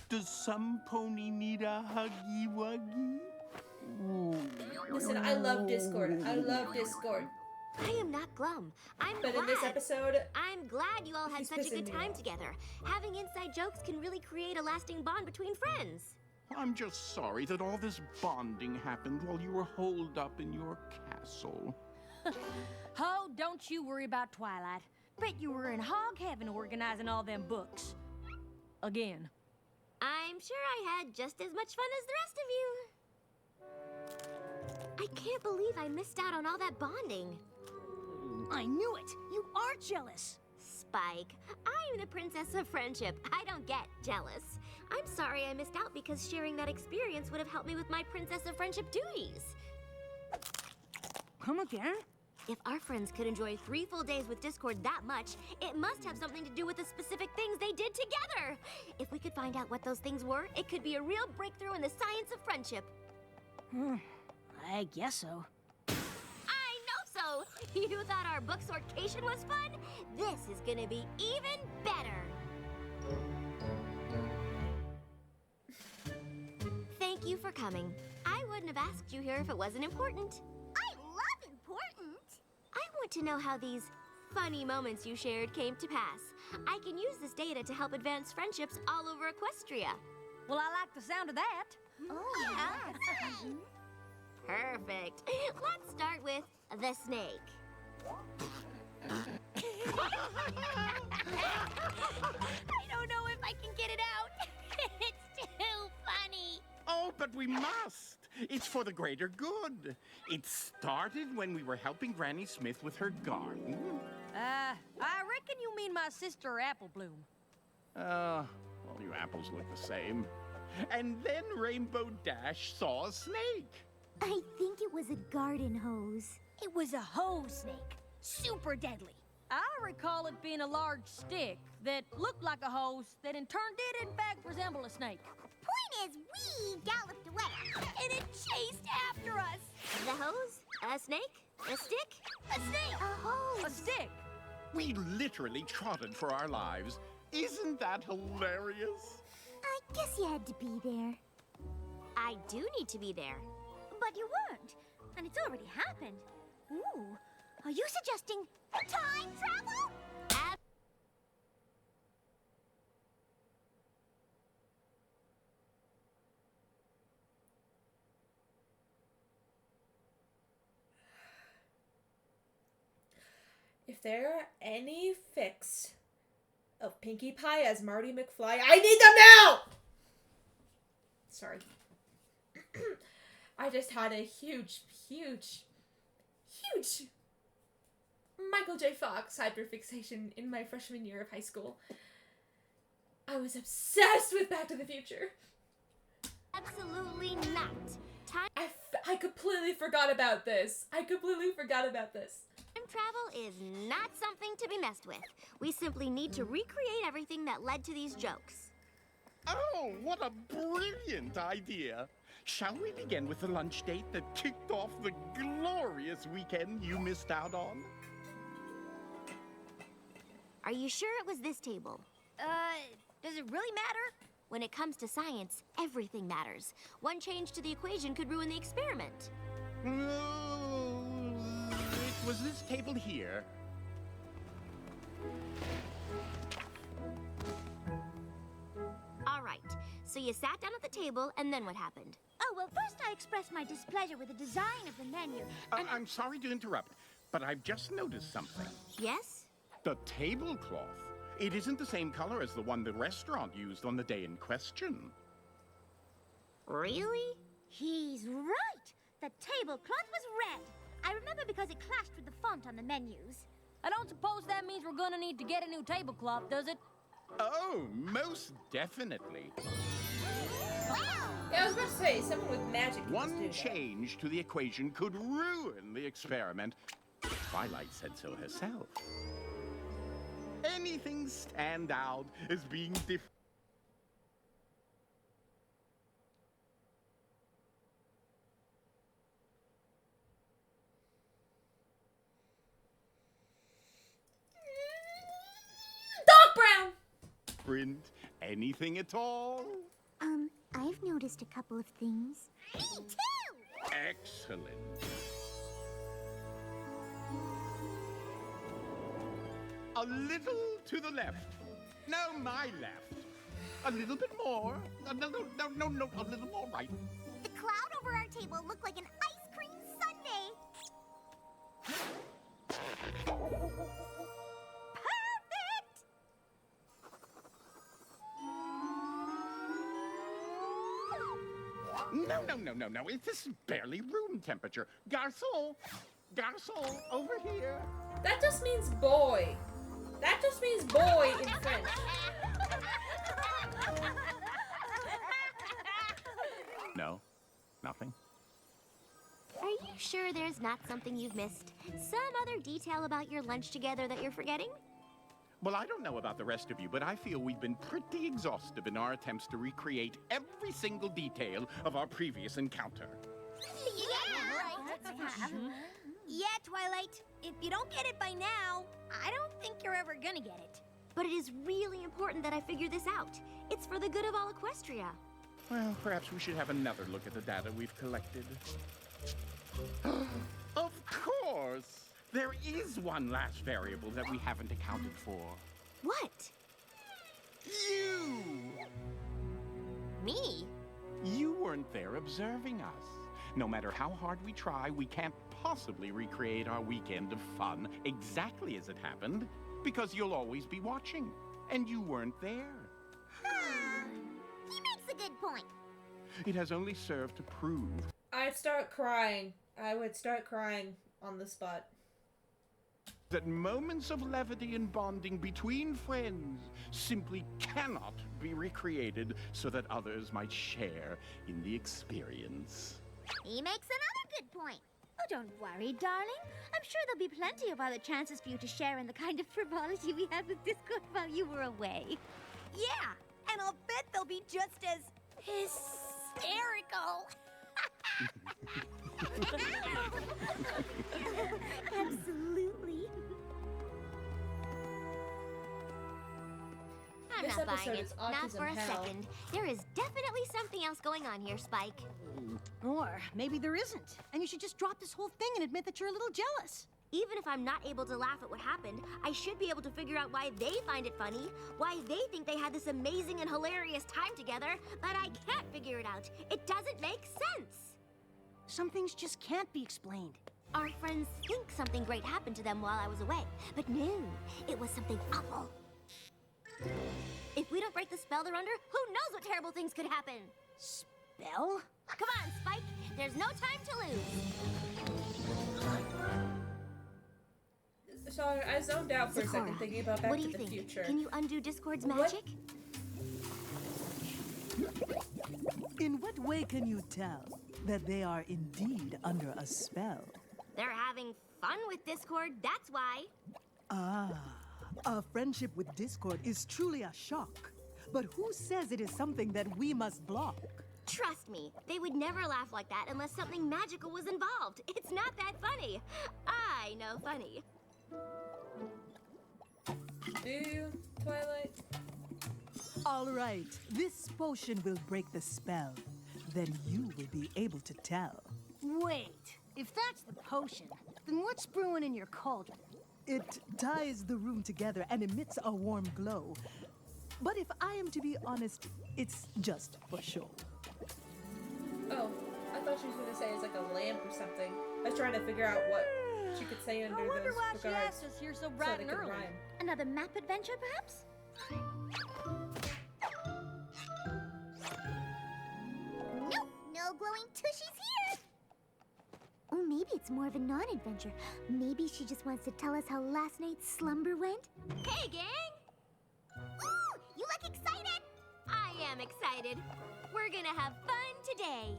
Does some pony need a huggy wuggy? Ooh. Listen, I love Discord. I love Discord. I am not glum. I'm But glad. in this episode, I'm glad you all had He's such a good pissing me time off. together. Having inside jokes can really create a lasting bond between friends. I'm just sorry that all this bonding happened while you were holed up in your castle. Oh, don't you worry about Twilight. Bet you were in hog heaven organizing all them books. Again. I'm sure I had just as much fun as the rest of you. I can't believe I missed out on all that bonding. I knew it. You are jealous. Spike, I'm the princess of friendship. I don't get jealous. I'm sorry I missed out because sharing that experience would have helped me with my princess of friendship duties. Come again? If our friends could enjoy 3 full days with Discord that much, it must have something to do with the specific things they did together. If we could find out what those things were, it could be a real breakthrough in the science of friendship. I guess so. I know so! You thought our book sortation was fun? This is gonna be even better. Thank you for coming. I wouldn't have asked you here if it wasn't important. I love important. I want to know how these funny moments you shared came to pass. I can use this data to help advance friendships all over Equestria. Well, I like the sound of that. Oh, yes. Perfect. Let's start with the snake. I don't know if I can get it out. It's too funny. Oh, but we must. It's for the greater good. It started when we were helping Granny Smith with her garden. I reckon you mean my sister Apple Bloom. All you apples look the same. And then Rainbow Dash saw a snake. I think it was a garden hose. It was a hose snake. Super deadly. I recall it being a large stick that looked like a hose that in turn did in fact resemble a snake. Point is, we galloped away, and it chased after us. The hose? A snake? A stick? A snake. A hose. A stick. We literally trotted for our lives. Isn't that hilarious? I guess you had to be there. I do need to be there. But you weren't, and it's already happened. Ooh, are you suggesting time travel? if there are any fics of Pinkie Pie as Marty McFly, I need them now! Sorry. I just had a huge Michael J. Fox hyperfixation in my freshman year of high school. I was obsessed with Back to the Future. Absolutely not. Time I completely forgot about this. Time travel is not something to be messed with. We simply need to recreate everything that led to these jokes. Oh, what a brilliant idea. Shall we begin with the lunch date that kicked off the glorious weekend you missed out on? Are you sure it was this table? Does it really matter? When it comes to science, everything matters. One change to the equation could ruin the experiment. No, it was this table here. All right, so you sat down at the table, and then what happened? Oh, well, first I expressed my displeasure with the design of the menu. I'm sorry to interrupt, but I've just noticed something. Yes? The tablecloth. It isn't the same color as the one the restaurant used on the day in question. Really? He's right. The tablecloth was red. I remember because it clashed with the font on the menus. I don't suppose that means we're gonna need to get a new tablecloth, does it? Oh, most definitely. Yeah, I was about to say, someone with magic can just do One that. change to the equation could ruin the experiment. Twilight said so herself. Anything stand out as being different. Dog Brown! Anything at all? I've noticed a couple of things. Me too! Excellent. A little to the left. No, my left. A little bit more. No, a little more right. The cloud over our table looked like an ice cream sundae. Perfect! No. This is barely room temperature. Garçon! Garçon, over here. That just means boy. That just means boy in French. No, nothing. Are you sure there's not something you've missed? Some other detail about your lunch together that you're forgetting? Well, I don't know about the rest of you, but I feel we've been pretty exhaustive in our attempts to recreate every single detail of our previous encounter. Yeah, Twilight. If you don't get it by now, I don't think you're ever gonna get it. But it is really important that I figure this out. It's for the good of all Equestria. Well, perhaps we should have another look at the data we've collected. Of course! There is one last variable that we haven't accounted for. What? You! Me? You weren't there observing us. No matter how hard we try, we can't possibly recreate our weekend of fun exactly as it happened, because you'll always be watching, and you weren't there. He makes a good point. It has only served to prove I'd start crying. I would start crying on the spot. that moments of levity and bonding between friends simply cannot be recreated so that others might share in the experience. He makes another good point. Oh, don't worry, darling. I'm sure there'll be plenty of other chances for you to share in the kind of frivolity we had with Discord while you were away. Yeah, and I'll bet they'll be just as hysterical. Absolutely. I'm This not buying episode it. is Not autism for a hell. second. There is definitely something else going on here, Spike. Or maybe there isn't, and you should just drop this whole thing and admit that you're a little jealous. Even if I'm not able to laugh at what happened, I should be able to figure out why they find it funny, why they think they had this amazing and hilarious time together, but I can't figure it out. It doesn't make sense. Some things just can't be explained. Our friends think something great happened to them while I was away, but no, it was something awful. If we don't break the spell they're under, who knows what terrible things could happen? Spell? Come on, Spike. There's no time to lose. Sorry, I zoned out for a second Zahara, thinking about Back what do to you the think? Future. Can you undo Discord's What? magic? In what way can you tell that they are indeed under a spell? They're having fun with Discord, that's why. Ah, a friendship with Discord is truly a shock. But who says it is something that we must block? Trust me, they would never laugh like that unless something magical was involved. It's not that funny. I know funny. Do you, Twilight? All right, this potion will break the spell. Then you will be able to tell. Wait, if that's the potion, then what's brewing in your cauldron? It ties the room together and emits a warm glow. But if I am to be honest, it's just for show. Oh, I thought she was going to say it's like a lamp or something. I was trying to figure out what she could say under I wonder those why she regards asked us here so so bright they and could early. rhyme. Another map adventure, perhaps? Nope, no glowing tushies here. Or maybe it's more of a non-adventure. Maybe she just wants to tell us how last night's slumber went. Hey, gang! Ooh, you look excited. I am excited. We're gonna have fun today.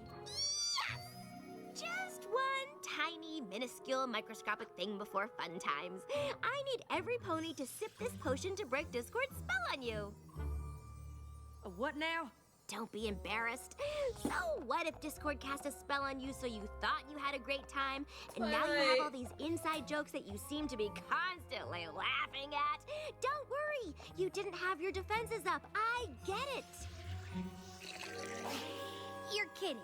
Just one tiny, minuscule, microscopic thing before fun times. I need every pony to sip this potion to break Discord's spell on you. What now? Don't be embarrassed. So what if Discord cast a spell on you so you thought you had a great time, and now you have all these inside jokes that you seem to be constantly laughing at? Don't worry, you didn't have your defenses up. I get it. You're kidding.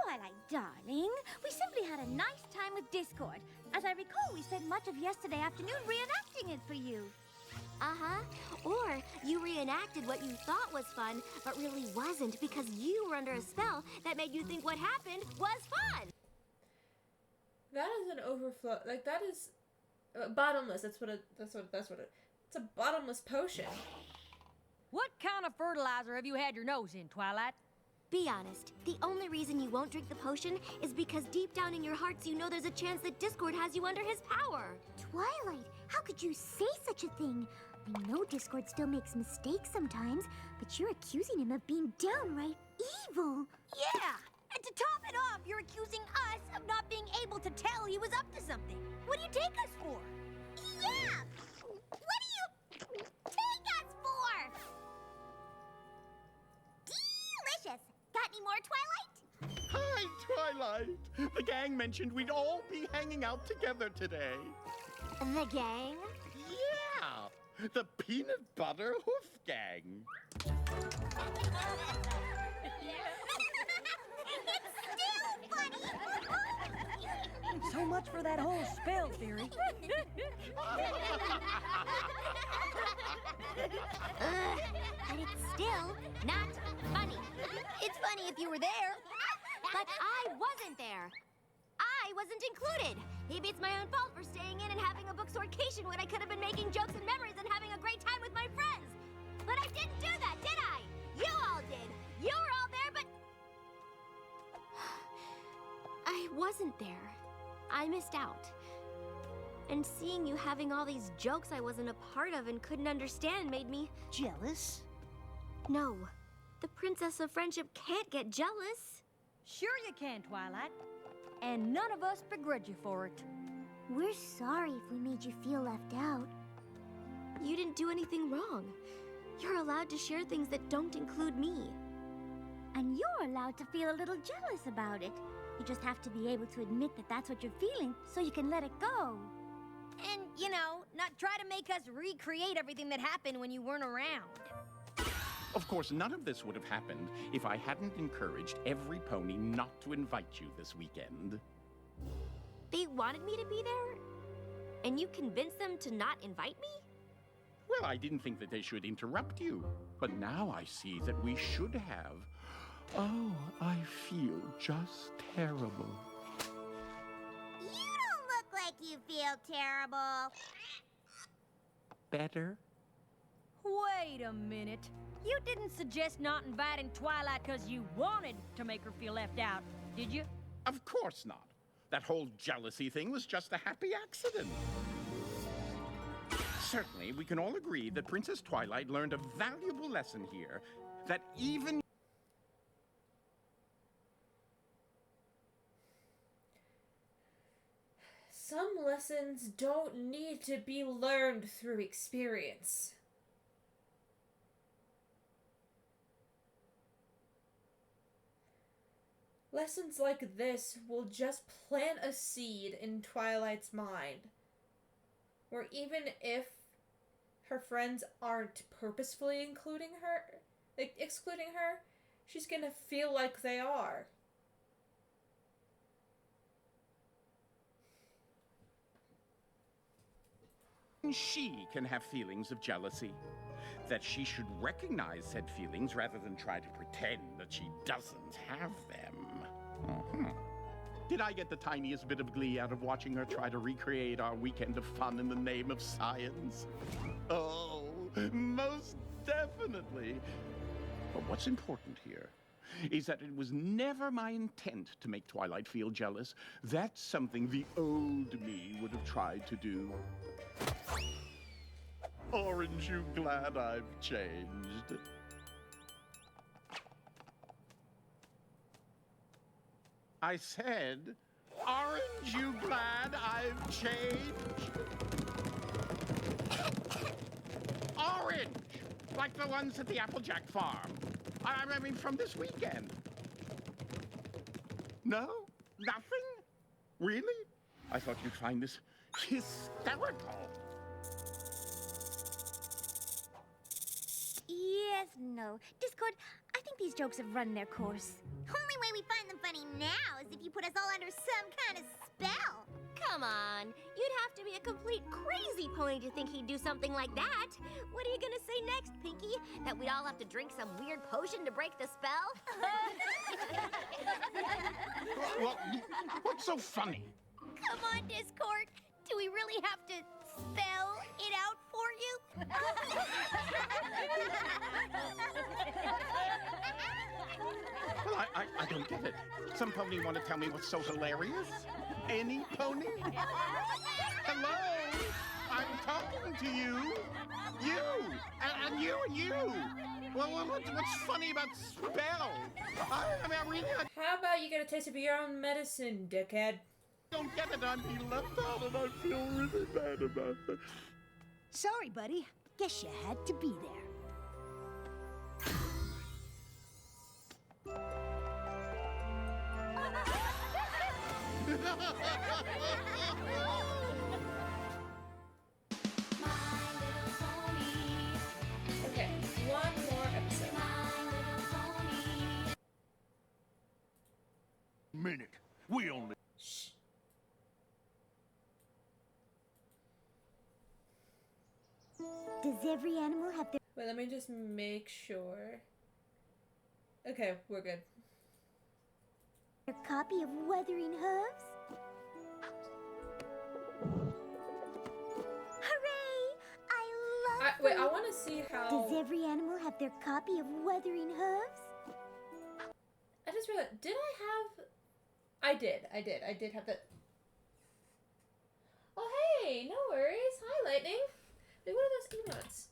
Twilight, darling, we simply had a nice time with Discord. As I recall, we spent much of yesterday afternoon reenacting it for you. Uh-huh. Or you reenacted what you thought was fun, but really wasn't because you were under a spell that made you think what happened was fun. That is an overflow. Like that is bottomless. That's what it. It's a bottomless potion. What kind of fertilizer have you had your nose in, Twilight? Be honest. The only reason you won't drink the potion is because deep down in your hearts you know there's a chance that Discord has you under his power. Twilight, how could you say such a thing? I know Discord still makes mistakes sometimes, but you're accusing him of being downright evil. Yeah! And to top it off, you're accusing us of not being able to tell he was up to something. What do you take us for? Yeah. What do you take us for? Delicious. Got any more, Twilight? Hi, Twilight. The gang mentioned we'd all be hanging out together today. The gang? Yeah, the peanut butter hoof gang. So much for that whole spell theory. But it's still not funny. It's funny if you were there. But I wasn't there. I wasn't included. Maybe it's my own fault for staying in and having a booksorcation when I could have been making jokes and memories and having a great time with my friends. But I didn't do that, did I? You all did. You were all there, but I wasn't there. I missed out. And seeing you having all these jokes I wasn't a part of and couldn't understand made me... Jealous? No. The Princess of Friendship can't get jealous. Sure you can, Twilight. And none of us begrudge you for it. We're sorry if we made you feel left out. You didn't do anything wrong. You're allowed to share things that don't include me. And you're allowed to feel a little jealous about it. You just have to be able to admit that that's what you're feeling so you can let it go. And, you know, not try to make us recreate everything that happened when you weren't around. Of course, none of this would have happened if I hadn't encouraged every pony not to invite you this weekend. They wanted me to be there? And you convinced them to not invite me? Well, I didn't think that they should interrupt you. But now I see that we should have. Oh, I feel just terrible. You don't look like you feel terrible. Better? Wait a minute. You didn't suggest not inviting Twilight because you wanted to make her feel left out, did you? Of course not. That whole jealousy thing was just a happy accident. Certainly, we can all agree that Princess Twilight learned a valuable lesson here, that even... Some lessons don't need to be learned through experience. Lessons like this will just plant a seed in Twilight's mind, where even if her friends aren't purposefully excluding her, she's gonna feel like they are. She can have feelings of jealousy. That she should recognize said feelings rather than try to pretend that she doesn't have them. Did I get the tiniest bit of glee out of watching her try to recreate our weekend of fun in the name of science? Oh, most definitely. But what's important here is that it was never my intent to make Twilight feel jealous. That's something the old me would have tried to do. Aren't you glad I've changed? I said, aren't you glad I've changed? Orange! Like the ones at the Applejack farm. I mean, from this weekend. No? Nothing? Really? I thought you'd find this hysterical. Yes, no. Discord, I think these jokes have run their course. Only way we find them funny now is if you put us all under some kind of spell. Come on. You'd have to be a complete crazy pony to think he'd do something like that. What are you gonna say next, Pinky? That we'd all have to drink some weird potion to break the spell? Well, what's so funny? Come on, Discord. Do we really have to spell it out for you? Well, I don't get it. Some pony want to tell me what's so hilarious? Any pony? Hello? I'm talking to you. You! And you and you! Well, what's funny about spell? I mean, I really How about you get a taste of your own medicine, dickhead? don't get it. I'm being left out and I feel really bad about it. Sorry, buddy. Guess you had to be there. Okay, one more episode. Minute. We only... Shh. Does every animal have Wait, let me just make sure. Okay, we're good. their copy of Wuthering Hooves? Hooray! Wait, I want to see how... Does every animal have their copy of Wuthering Hooves? I just realized, did I have... I did have that... Oh, hey, no worries. Hi, Lightning. Wait, what are those emotes?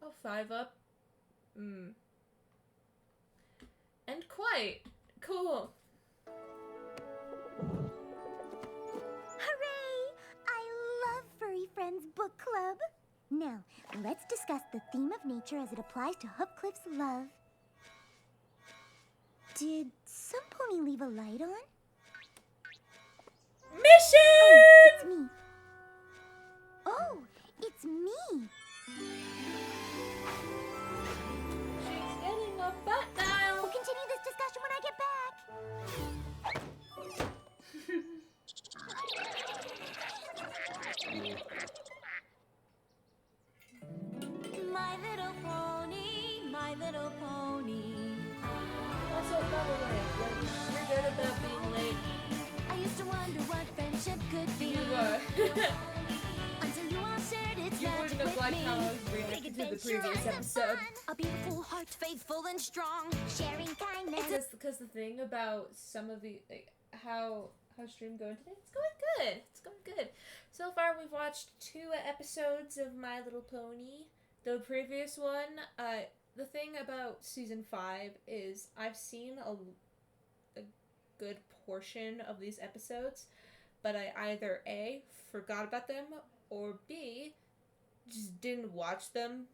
Oh, 5 up. And quite. Cool. Hooray! I love Furry Friends Book Club. Now, let's discuss the theme of nature as it applies to Hoofcliff's love. Did some pony leave a light on? Mission! Oh, it's me! She's getting a butt dial. We'll continue this discussion when I get back. My little pony, my little pony. Also, by the way, like, you're good about being late. I used to wonder what friendship could be. You, Until you all shared its you magic wouldn't have with liked me. how I was reacting to the previous episode. A beautiful heart, faithful and strong. Sharing kindness. Because the thing about some of the, like, how's stream going today? It's going good. It's going good. So far, we've watched 2 episodes of My Little Pony. The previous one, the thing about season 5 is I've seen a good portion of these episodes, but I either A, forgot about them, or B, just didn't watch them.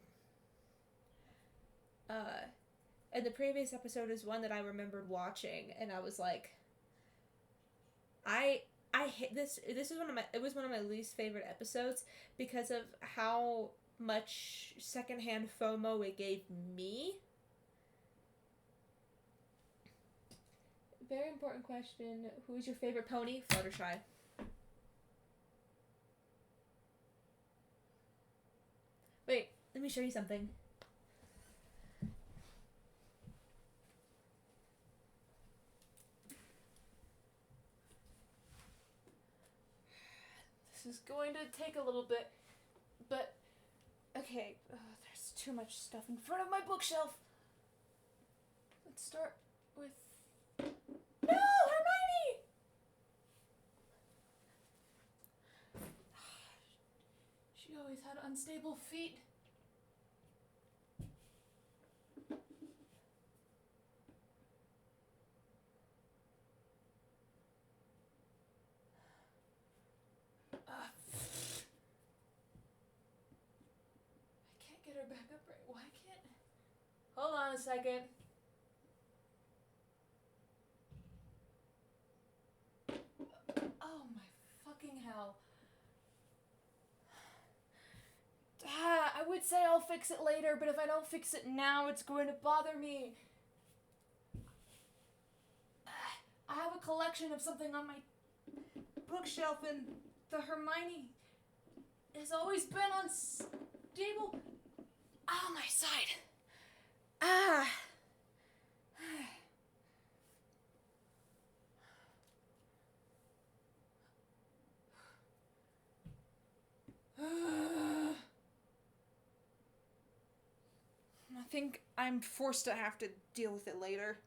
And the previous episode is one that I remembered watching, and I was like, I I hate this. This is it was one of my least favorite episodes because of how much secondhand FOMO it gave me. Very important question. Who is your favorite pony? Fluttershy. Wait, let me show you something. This is going to take a little bit, but okay. There's too much stuff in front of my bookshelf. Let's start with no, Hermione. She always had unstable feet. Get her back up right. Why can't? Hold on a second. Oh my fucking hell. I would say I'll fix it later, but if I don't fix it now, it's going to bother me. I have a collection of something on my bookshelf, and the Hermione has always been unstable. Oh, my side. Ah. I think I'm forced to have to deal with it later.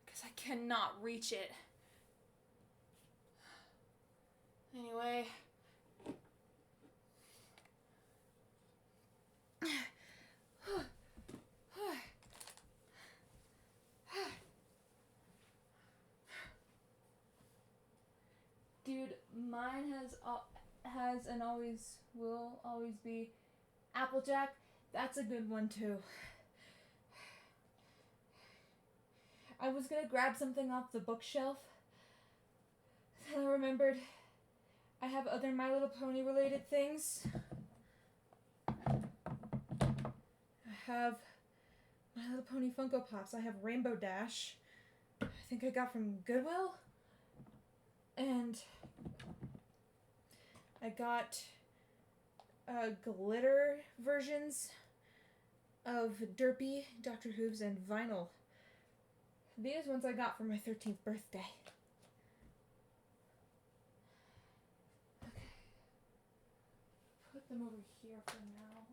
Because I cannot reach it. Anyway. Dude, mine has and always will always be Applejack. That's a good one too. I was gonna grab something off the bookshelf. Then I remembered I have other My Little Pony related things. I have My Little Pony Funko Pops. I have Rainbow Dash. I think I got from Goodwill. And I got glitter versions of Derpy, Dr. Hooves, and Vinyl. These ones I got for my 13th birthday. Okay. Put them over here for now.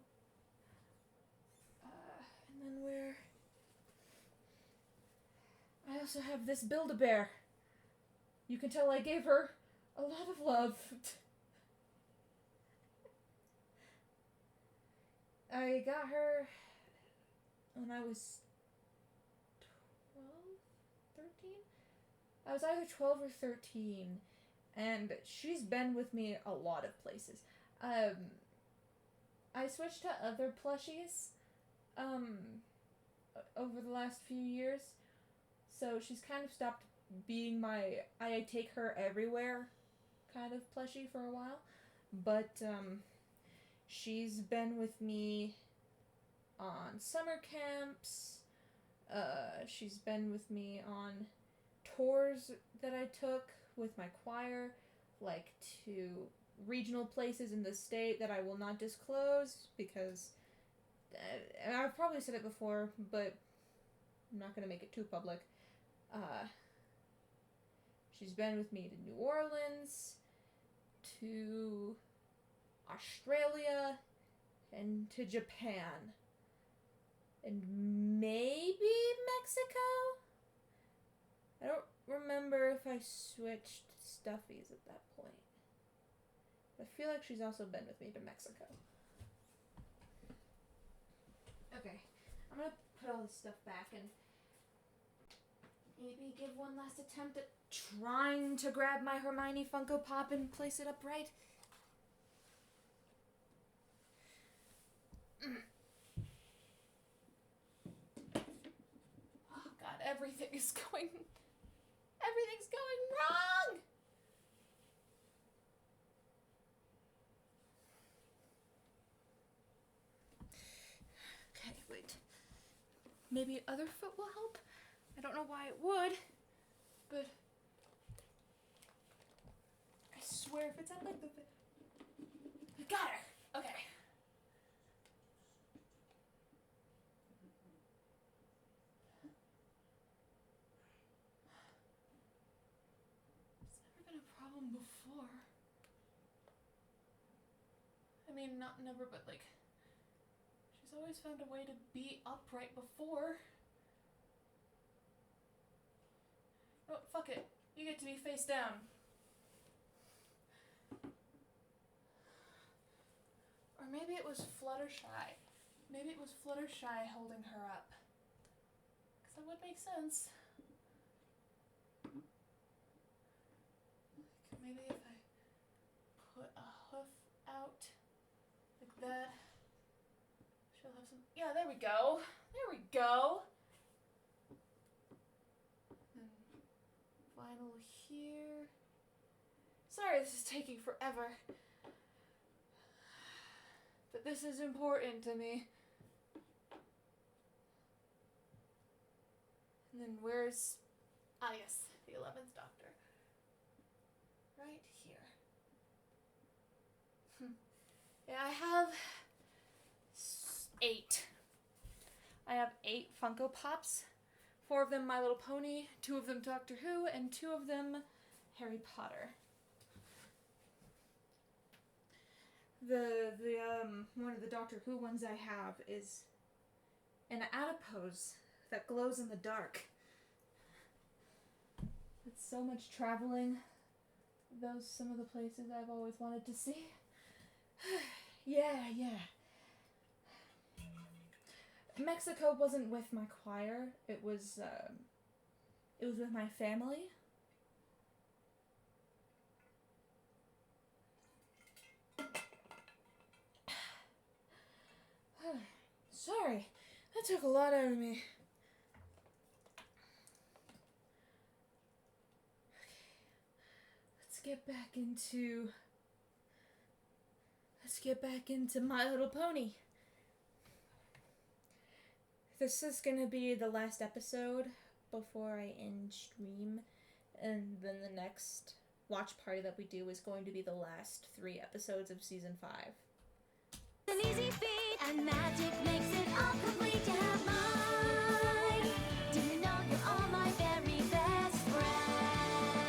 And then where? I also have this Build-A-Bear. You can tell I gave her a lot of love. I got her when I was 12, 13? I was either 12 or 13, and she's been with me a lot of places. I switched to other plushies over the last few years, so she's kind of stopped being my I take her everywhere kind of plushie for a while, but she's been with me on summer camps. She's been with me on tours that I took with my choir, like to regional places in the state that I will not disclose because I've probably said it before, but I'm not going to make it too public. She's been with me to New Orleans, to Australia, and to Japan. And maybe Mexico? I don't remember if I switched stuffies at that point. I feel like she's also been with me to Mexico. Okay, I'm gonna put all this stuff back and maybe give one last attempt at trying to grab my Hermione Funko Pop and place it upright. Oh God, everything's going wrong! Maybe other foot will help? I don't know why it would, but I swear if it's at like the... Got her! Okay. It's never been a problem before. I mean, not never, but like, she's always found a way to be upright before. Oh, fuck it. You get to be face down. Or maybe it was Fluttershy. Maybe it was Fluttershy holding her up. Because that would make sense. Like maybe if I put a hoof out like that, she'll have some... Yeah, there we go. There we go. And vinyl here. Sorry this is taking forever. But this is important to me. And then where's... Ah, yes, the 11th Doctor. Right here. Yeah, I have 8. I have 8 Funko Pops. 4 of them My Little Pony, 2 of them Doctor Who, and 2 of them Harry Potter. The one of the Doctor Who ones I have is an adipose that glows in the dark. It's so much traveling. Those some of the places I've always wanted to see. Yeah. Mexico wasn't with my choir. It was with my family. Sorry, that took a lot out of me. Let's get back into My Little Pony. This is gonna be the last episode before I end stream, and then the next watch party that we do is going to be the last 3 episodes of season 5. An easy feat and magic makes it all complete to have mine. Do you know you're all my very best friends?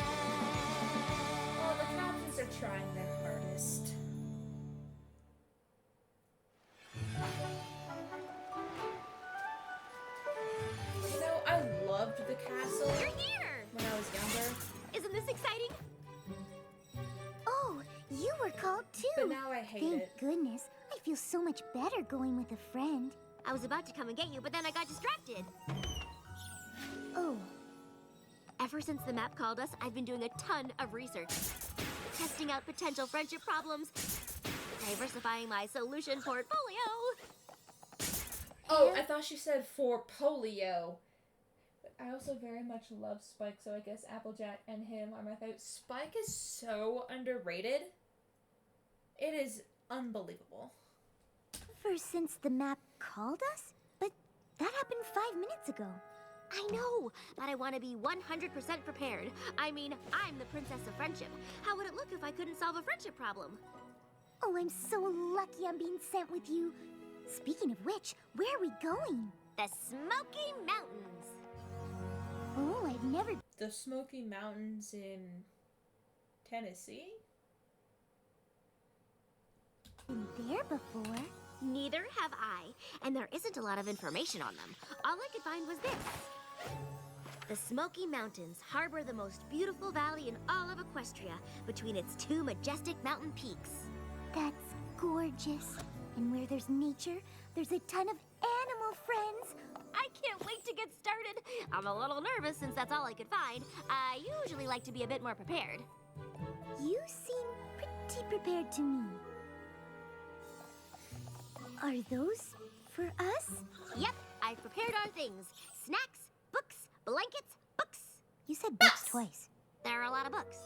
Well, the captains are trying their hardest. You know, I loved the castle You're here! when I was younger, Isn't this exciting? Oh, you were called too. but now I hate Thank it. goodness. I feel so much better going with a friend. I was about to come and get you, but then I got distracted. Oh, Ever since the map called us, I've been doing a ton of research. Testing out potential friendship problems. Diversifying my solution portfolio. Oh, I thought she said for polio. But I also very much love Spike, so I guess Applejack and him are my favorite. Spike is so underrated. It is unbelievable. ever since the map called us? But that happened 5 minutes ago. I know, but I want to be 100% prepared. I mean, I'm the Princess of Friendship. How would it look if I couldn't solve a friendship problem? Oh, I'm so lucky I'm being sent with you. Speaking of which, where are we going? The Smoky Mountains. Oh, I've never The Smoky Mountains in Tennessee? been there before. Neither have I, and there isn't a lot of information on them. All I could find was this. The Smoky Mountains harbor the most beautiful valley in all of Equestria between its 2 majestic mountain peaks. That's gorgeous. And where there's nature, there's a ton of animal friends. I can't wait to get started. I'm a little nervous since that's all I could find. I usually like to be a bit more prepared. You seem pretty prepared to me. Are those for us? Yep, I've prepared our things. Snacks, books, blankets, books. You said books twice. There are a lot of books.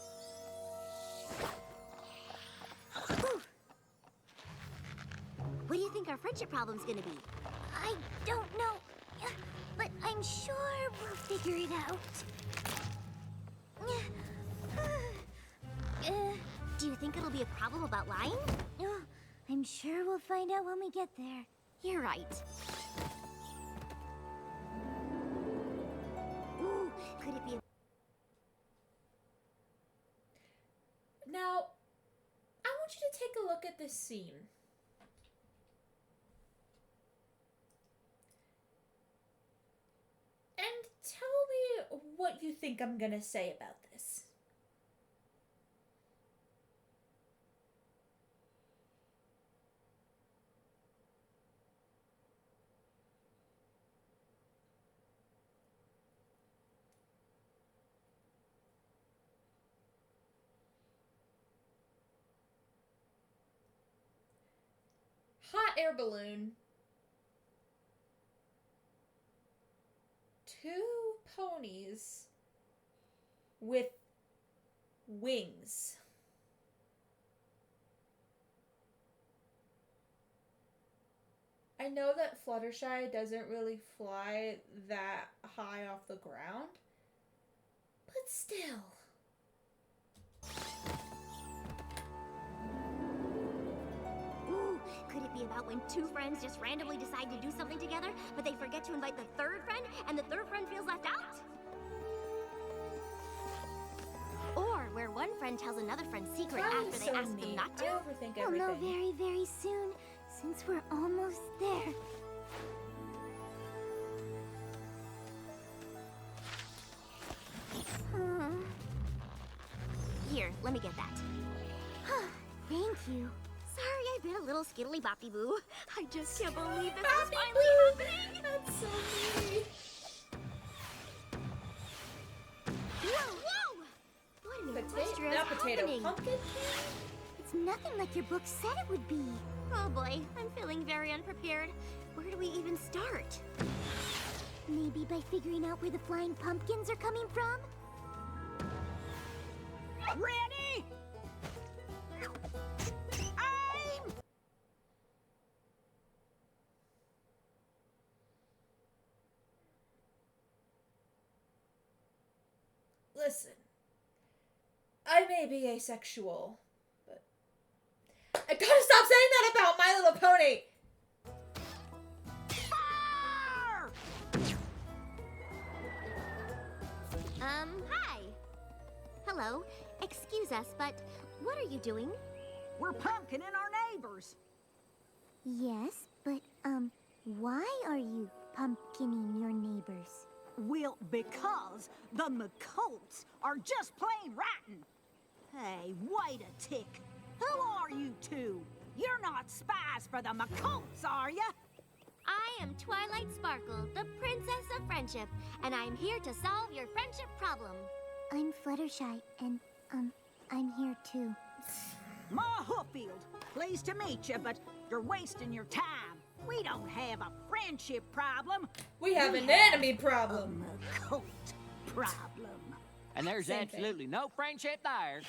Ooh, What do you think our friendship problem's gonna be? I don't know. but I'm sure we'll figure it out. Do you think it'll be a problem about lying? I'm sure we'll find out when we get there. You're right. Ooh, could it be a... Now, I want you to take a look at this scene. And tell me what you think I'm gonna say about this. Hot air balloon. 2 ponies with wings. I know that Fluttershy doesn't really fly that high off the ground, but still. Ooh, could it be about when 2 friends just randomly decide to do something together, but they forget to invite the 3rd friend, and the 3rd friend feels left out? Or where one friend tells another friend's secret after they ask them not to? I overthink We'll know everything. very, very soon, since we're almost there. Here, let me get that. Thank you. Sorry, I've been a little skiddly boppy boo. I just can't believe this is Boppy finally boo! happening. That's so sweet. Whoa, whoa! What in the Potato, is not potato, happening? pumpkin. It's nothing like your book said it would be. Oh boy, I'm feeling very unprepared. Where do we even start? Maybe by figuring out where the flying pumpkins are coming from? Ready? Aim! Listen, I may be asexual, but I gotta stop saying that about My Little Pony. Fire! Hi. Hello. Excuse us, but what are you doing? We're pumpkining our neighbors. Yes, but, why are you pumpkining your neighbors? Well, because the McColts are just plain rotten. Hey, wait a tick. Who are you 2? You're not spies for the McColts, are ya? I am Twilight Sparkle, the Princess of Friendship, and I'm here to solve your friendship problem. I'm Fluttershy, and, I'm here too. Ma Hookfield, pleased to meet you, but you're wasting your time. We don't have a friendship problem. We have an have enemy problem. A McColt problem. And there's Same thing. absolutely no friendship there.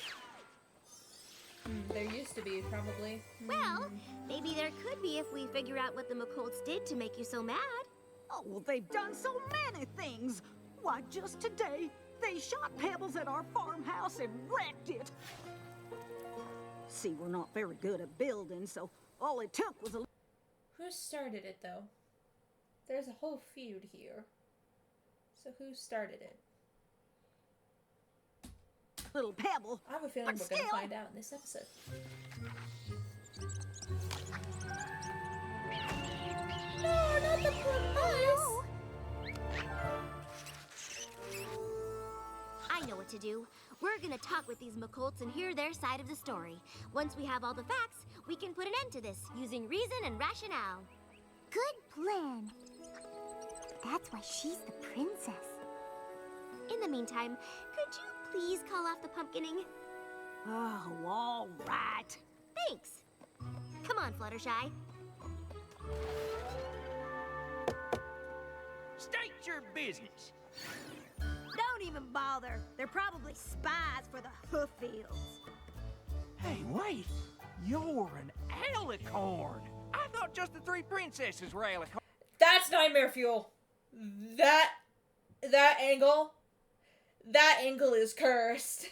There used to be, probably. Well, maybe there could be if we figure out what the McColts did to make you so mad. Oh, well, they've done so many things. Why, just today, they shot pebbles at our farmhouse and wrecked it. See, we're not very good at building, so all it took was a Who started it, though? There's a whole feud here. So who started it? little pebble. I have a feeling we're going to find out in this episode. No, not the poor boys! I know what to do. We're gonna talk with these McColts and hear their side of the story. Once we have all the facts, we can put an end to this using reason and rationale. Good plan. That's why she's the princess. In the meantime, could you please call off the pumpkining? Oh, all right. Thanks. Come on, Fluttershy. State your business. Don't even bother. They're probably spies for the Hookfields. Hey, wait. You're an alicorn. I thought just the 3 princesses were alicorns. That's nightmare fuel! That angle is cursed.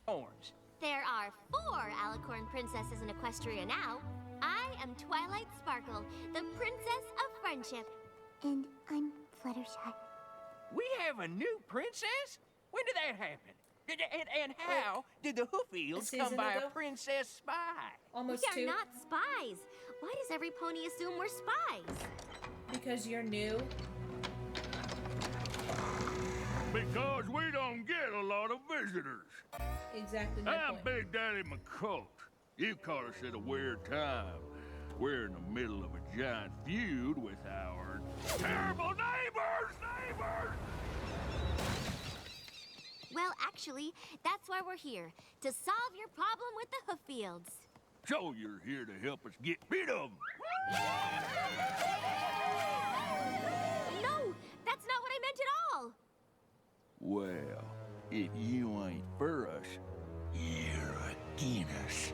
Orange. There are 4 Alicorn princesses in Equestria now. I am Twilight Sparkle, the princess of friendship. And I'm Fluttershy. We have a new princess? When did that happen? And how did the Hooffields season come by ago? a princess spy? Almost We are 2. not spies. Why does every pony assume we're spies? Because you're new. Because we don't get a lot of visitors. Exactly my I'm point. Big Daddy McColt. You caught us at a weird time. We're in the middle of a giant feud with our terrible neighbors! Well, actually, that's why we're here. To solve your problem with the Hooffields. So you're here to help us get rid of them. No, that's not what I meant at all. Well, if you ain't for us, you're against us.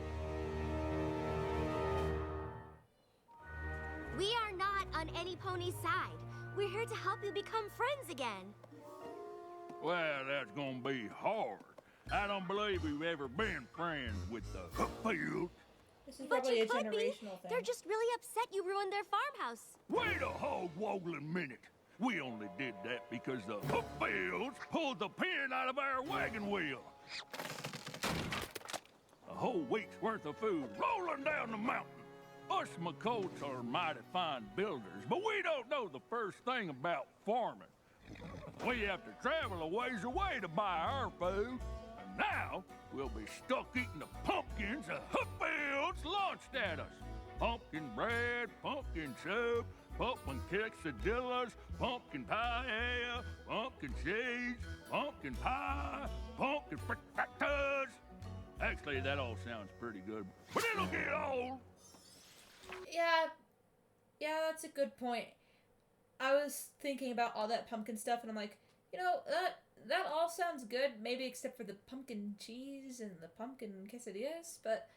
We are not on any pony's side. We're here to help you become friends again. Well, that's gonna be hard. I don't believe we've ever been friends with the Hooffields. This is But probably you a could be. generational thing. They're just really upset you ruined their farmhouse. Wait a hog-woggling minute. We only did that because the Hooffields pulled the pin out of our wagon wheel. A whole week's worth of food rolling down the mountain. Us McColts are mighty fine builders, but we don't know the first thing about farming. We have to travel a ways away to buy our food. And now, we'll be stuck eating the pumpkins the Hooffields launched at us. Pumpkin bread, pumpkin soup, pumpkin quesadillas, pumpkin paella, pumpkin seeds, pumpkin pie, pumpkin frittatas. Actually, that all sounds pretty good, but it'll get old. Yeah, that's a good point. I was thinking about all that pumpkin stuff, and I'm like, you know, that all sounds good, maybe except for the pumpkin cheese and the pumpkin quesadillas, but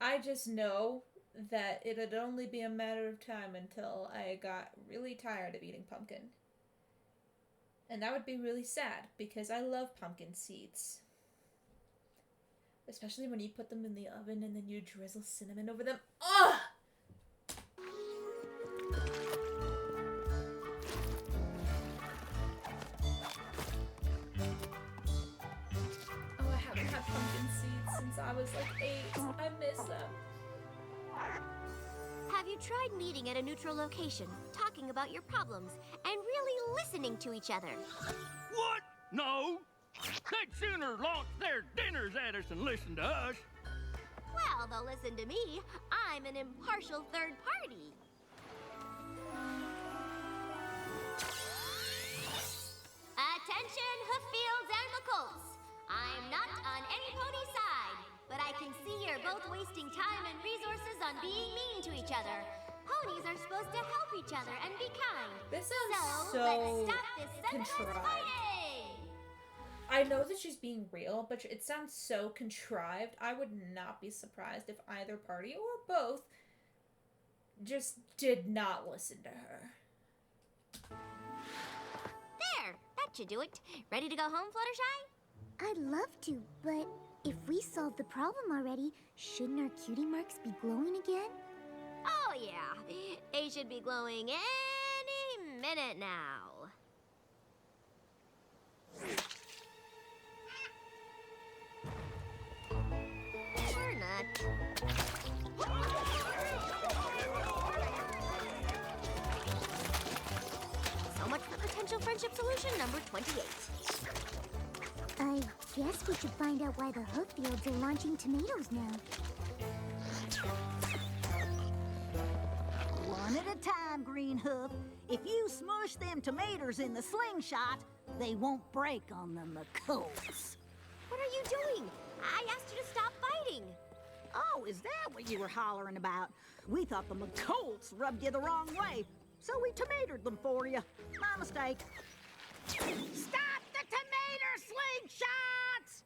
I just know that it'd only be a matter of time until I got really tired of eating pumpkin. And that would be really sad, because I love pumpkin seeds. Especially when you put them in the oven and then you drizzle cinnamon over them. Ugh! Oh, I haven't had pumpkin seeds since I was like 8. I miss them. Have you tried meeting at a neutral location, talking about your problems, and really listening to each other? What? No. They'd sooner launch their dinners at us than listen to us. Well, they'll listen to me. I'm an impartial third party. Attention, Hooffields and McColts. I'm not on any pony side, but I can see you're both wasting time and resources on being mean to each other. Ponies are supposed to help each other and be kind. This sounds So, let's stop this senseless contrived. fighting! I know that she's being real, but it sounds so contrived. I would not be surprised if either party, or both, just did not listen to her. There! That should do it. Ready to go home, Fluttershy? I'd love to, but if we solved the problem already, shouldn't our cutie marks be glowing again? Oh, yeah. They should be glowing any minute now. Or not. So much for potential friendship solution number 28. I guess we should find out why the Hooffields are launching tomatoes now. One at a time, Green Hoof. If you smush them tomatoes in the slingshot, they won't break on the McColts. What are you doing? I asked you to stop fighting. Oh, is that what you were hollering about? We thought the McColts rubbed you the wrong way, so we tomatoed them for you. My mistake. Stop the tomato slingshots!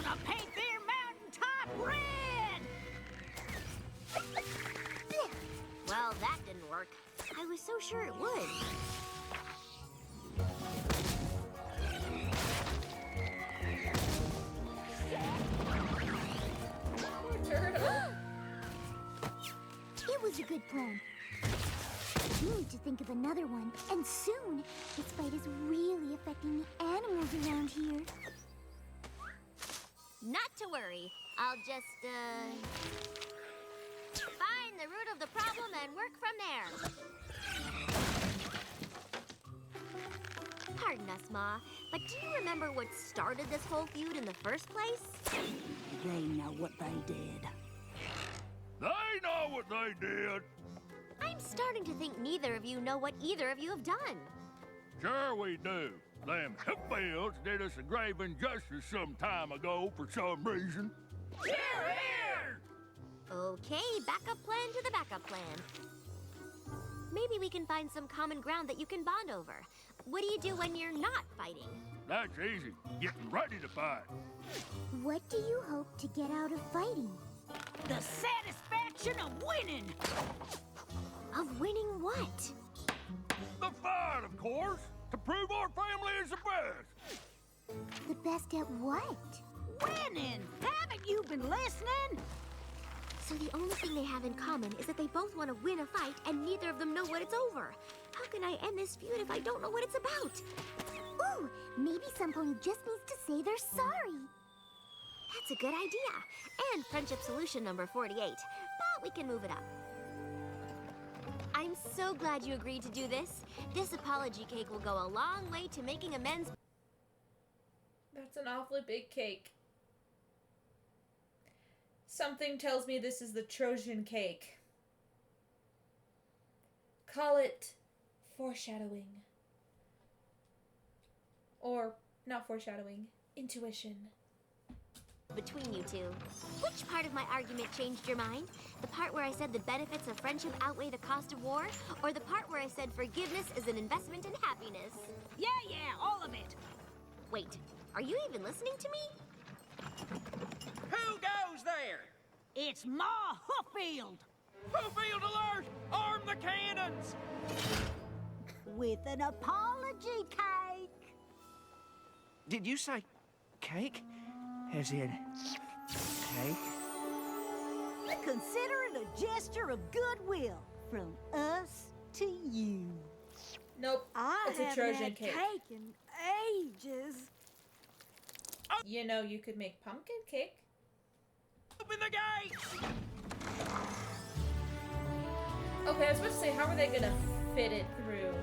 gonna paint their mountaintop red! Well, that didn't work. I was so sure it would. Poor turtle. It was a good plan. We need to think of another one, and soon. This fight is really affecting the animals around here. Not to worry. I'll just, find the root of the problem and work from there. Pardon us, Ma, but do you remember what started this whole feud in the first place? They know what they did. They know what they did. I'm starting to think neither of you know what either of you have done. Sure we do. Them hillbills did us a grave injustice some time ago for some reason. Here, here! Okay, backup plan to the backup plan. Maybe we can find some common ground that you can bond over. What do you do when you're not fighting? That's easy. Getting ready to fight. What do you hope to get out of fighting? The satisfaction of winning! Of winning what? The fight, of course, to prove our family is the best. The best at what? Winning! Haven't you been listening? So the only thing they have in common is that they both want to win a fight and neither of them know what it's over. How can I end this feud if I don't know what it's about? Ooh, maybe some pony just needs to say they're sorry. That's a good idea. And friendship solution number 48. But we can move it up. I'm so glad you agreed to do this. This apology cake will go a long way to making amends. That's an awfully big cake. Something tells me this is the Trojan cake. Call it foreshadowing. Or, not foreshadowing, intuition. Between you two. Which part of my argument changed your mind? The part where I said the benefits of friendship outweigh the cost of war? Or the part where I said forgiveness is an investment in happiness? Yeah, all of it. Wait, are you even listening to me? Who goes there? It's Ma Hoofield! Hoofield alert! Arm the cannons! With an apology cake! Did you say cake? As in cake? Consider it a gesture of goodwill from us to you. Nope, it's a Trojan cake. in ages. You know, you could make pumpkin cake. Open the gates! Okay, I was about to say, how are they gonna fit it through?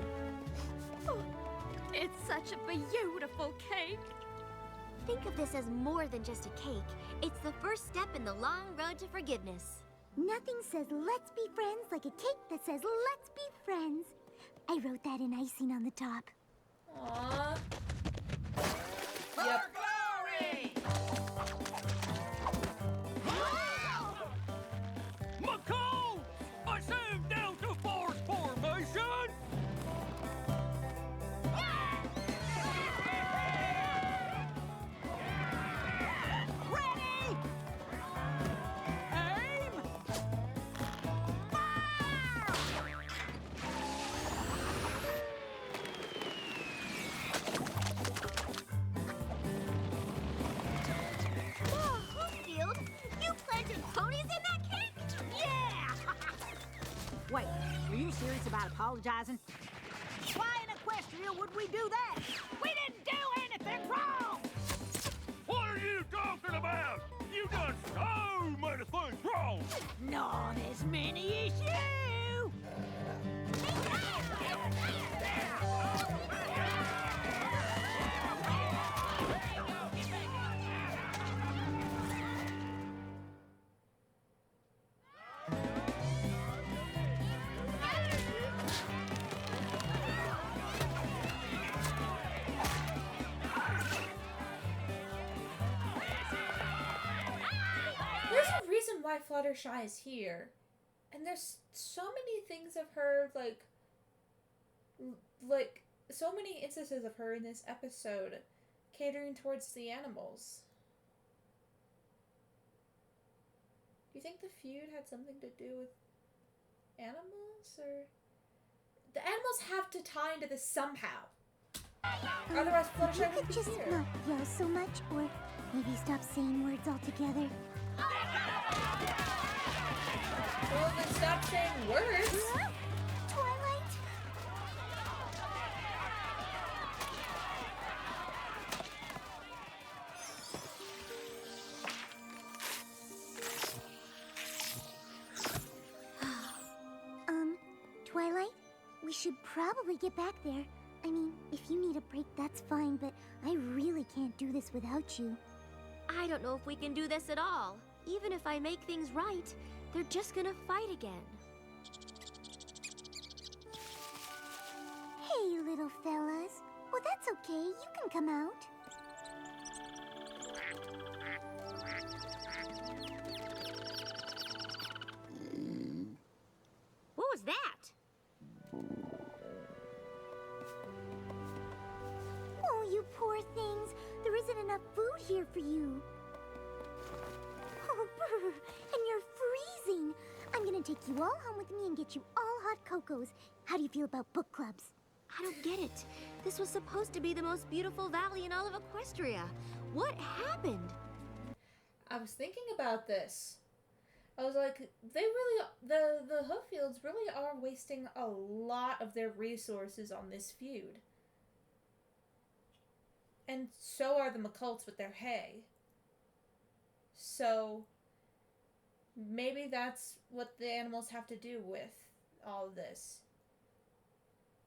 It's such a beautiful cake. Think of this as more than just a cake. It's the first step in the long road to forgiveness. Nothing says let's be friends like a cake that says let's be friends. I wrote that in icing on the top. Aww. For Yep. glory! McCall! I saved down to force formation! Ready! Aim! Fire! Oh, Hoofield, you planted ponies in that cake? Yeah! Wait, were you serious about apologizing? Why in Equestria would we do that? We didn't do anything wrong! What are you talking about? You done so many things wrong! Not as many as you! There's a reason why Fluttershy is here. And there's so many things of her, like, so many instances of her in this episode catering towards the animals. Do you think the feud had something to do with animals, or the animals have to tie into this somehow? Otherwise, Fluttershy You would could be just here. not yell so much, or maybe stop saying words altogether. Well, then stop saying words. Twilight? Twilight? We should probably get back there. I mean, if you need a break, that's fine, but I really can't do this without you. I don't know if we can do this at all. Even if I make things right, they're just gonna fight again. Hey, little fellas. Well, that's okay. You can come out. What was that? Oh, you poor things. There isn't enough food here for you. Oh, brr, and you're freezing. I'm gonna take you all home with me and get you all hot cocos. How do you feel about book clubs? I don't get it. This was supposed to be the most beautiful valley in all of Equestria. What happened? I was thinking about this. I was like, the Hooffields really are wasting a lot of their resources on this feud. And so are the McCults with their hay. So maybe that's what the animals have to do with all of this.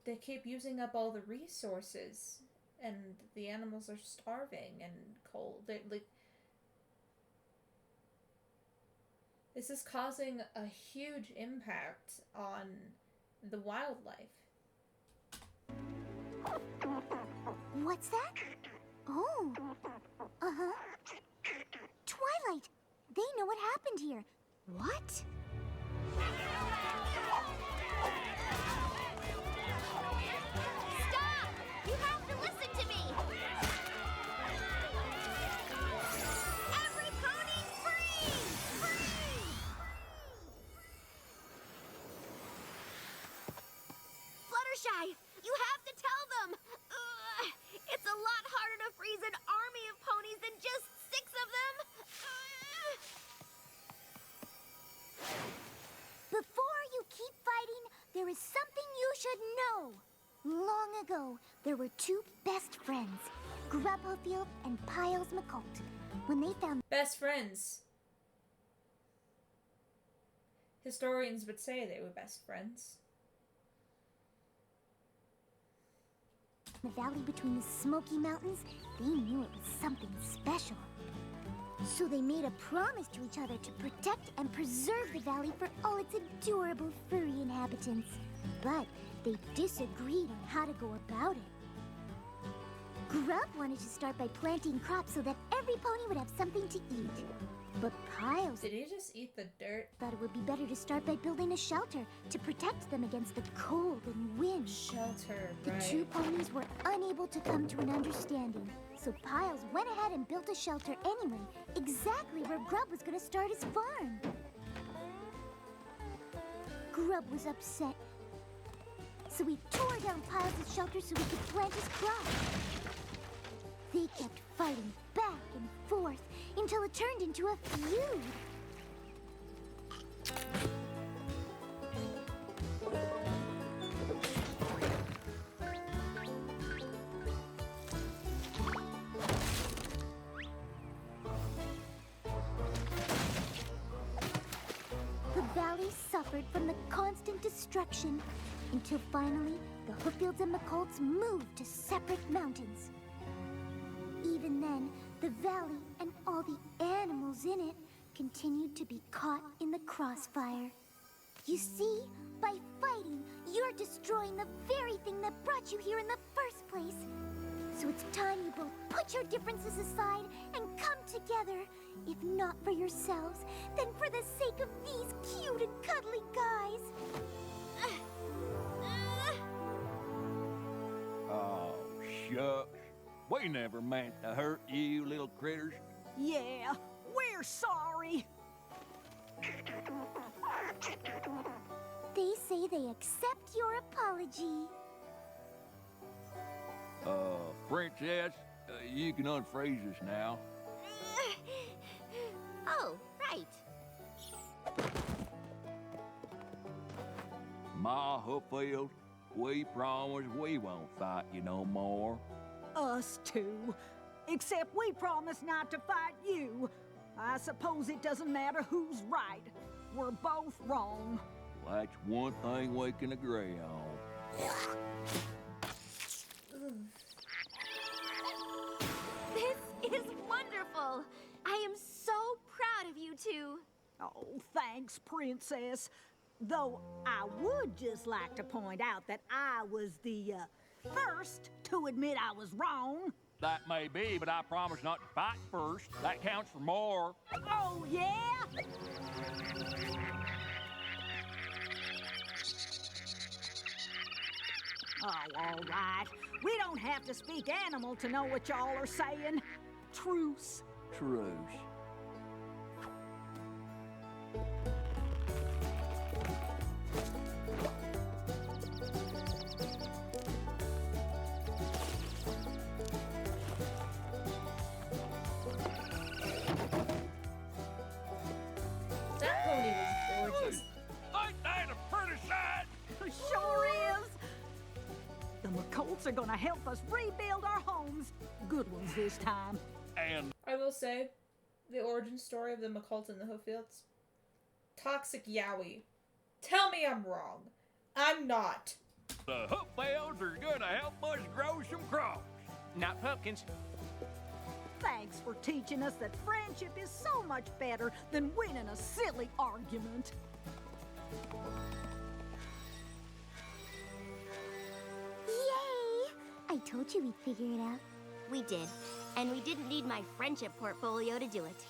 They keep using up all the resources, and the animals are starving and cold. This is causing a huge impact on the wildlife. What's that? Oh. Uh-huh. Twilight! They know what happened here. What? Stop! You have to listen to me! Every pony freeze! Freeze! Fluttershy, you have to tell them! It's a lot harder to freeze an army of ponies than just 6 of them! Before you keep fighting, there is something you should know. Long ago, there were 2 best friends, Grub Hoofield and Piles McCult. When they found Best friends. Historians would say they were best friends. the valley between the Smoky Mountains, they knew it was something special. So they made a promise to each other to protect and preserve the valley for all its adorable furry inhabitants. But they disagreed on how to go about it. Grub wanted to start by planting crops so that every pony would have something to eat. But Piles Did he just eat the dirt? thought it would be better to start by building a shelter to protect them against the cold and wind. Shelter, The right. 2 ponies were unable to come to an understanding, so Piles went ahead and built a shelter anyway, exactly where Grub was going to start his farm. Grub was upset, so he tore down Piles' shelter so he could plant his crops. They kept fighting back and forth until it turned into a feud. The valley suffered from the constant destruction until finally the Hooffields and McCults moved to separate mountains. Even then, the valley and all the animals in it continued to be caught in the crossfire. You see, by fighting, you're destroying the very thing that brought you here in the first place. So it's time you both put your differences aside and come together. If not for yourselves, then for the sake of these cute and cuddly guys. Oh, shucks. We never meant to hurt you little critters. Yeah, we're sorry. They say they accept your apology. Princess, you can unfreeze us now. Oh, right. Ma Hookfield, we promise we won't fight you no more. Us too. Except we promise not to fight you. I suppose it doesn't matter who's right. We're both wrong. Well, that's one thing we can agree on. This is wonderful. I am so proud of you two. Oh, thanks, Princess. Though I would just like to point out that I was the first to admit I was wrong. That may be, but I promise not to fight first. That counts for more. Oh, yeah? Oh, all right. We don't have to speak animal to know what y'all are saying. Truce. Truce. That pony was gorgeous. Ain't that a pretty sight? Sure is. The McColts are gonna help us rebuild our homes. Good ones this time. And I will say, the origin story of the McCults and the Hooffields. Toxic Yowie. Tell me I'm wrong. I'm not. the Hookfields are gonna help us grow some crops. Not pumpkins. Thanks for teaching us that friendship is so much better than winning a silly argument. Yay! I told you we'd figure it out. We did. And we didn't need my friendship portfolio to do it.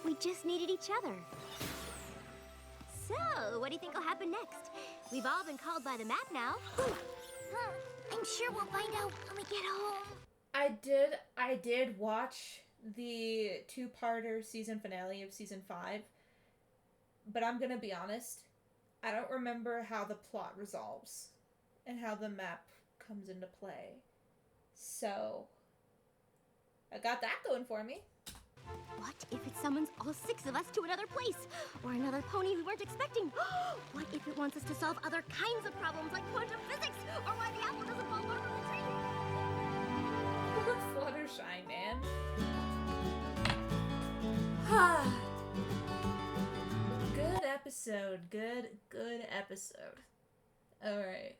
We just needed each other. So, what do you think will happen next? We've all been called by the map now. I'm sure we'll find out when we get home. I did watch the two-parter season finale of season 5, but I'm gonna be honest, I don't remember how the plot resolves and how the map comes into play. So, I got that going for me. What if it summons all 6 of us to another place? Or another pony we weren't expecting? What if it wants us to solve other kinds of problems like quantum physics? Or why the apple doesn't fall far from the tree? Poor Fluttershy, man. Good episode. Good episode. Alright.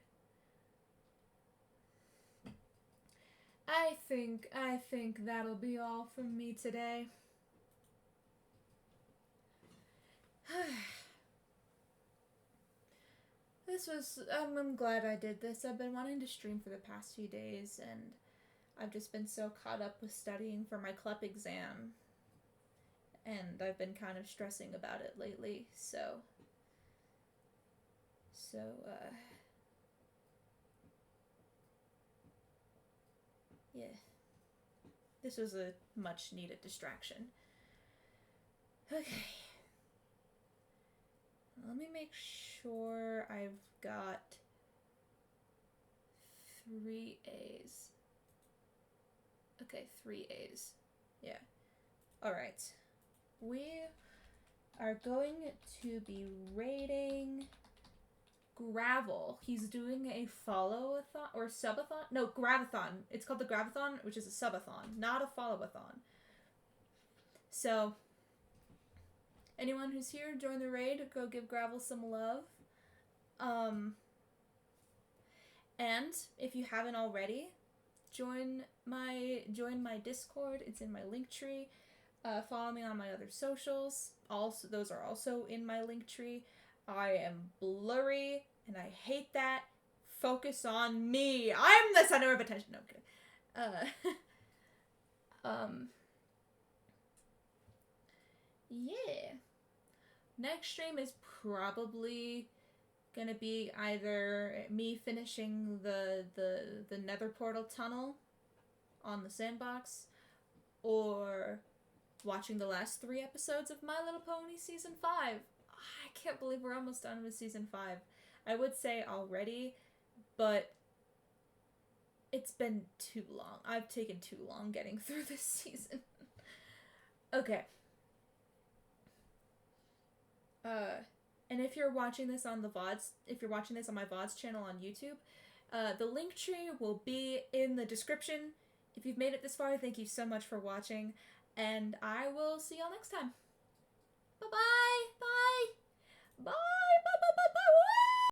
I think that'll be all from me today. I'm glad I did this. I've been wanting to stream for the past few days, and I've just been so caught up with studying for my CLEP exam. And I've been kind of stressing about it lately, so yeah. This was a much needed distraction. Okay. Let me make sure I've got 3 A's. Okay, 3 A's. Yeah. Alright. We are going to be rating Gravel. He's doing a follow-a-thon or subathon? No, gravathon. It's called the gravathon, which is a subathon, not a follow-a-thon. So, anyone who's here, join the raid. Go give Gravel some love. And if you haven't already, join my Discord. It's in my Linktree. Follow me on my other socials. Also, those are also in my Linktree. I am blurry, and I hate that. Focus on me. I'm the center of attention. No, I'm kidding. Yeah. Next stream is probably gonna be either me finishing the Nether Portal tunnel on the sandbox, or watching the last 3 episodes of My Little Pony Season 5. I can't believe we're almost done with season 5. I would say already, but it's been too long. I've taken too long getting through this season. Okay. And if you're watching this on the VODs, if you're watching this on my VODs channel on YouTube, the link tree will be in the description. If you've made it this far, thank you so much for watching, and I will see y'all next time. Bye-bye! Bye! Bye! Bye!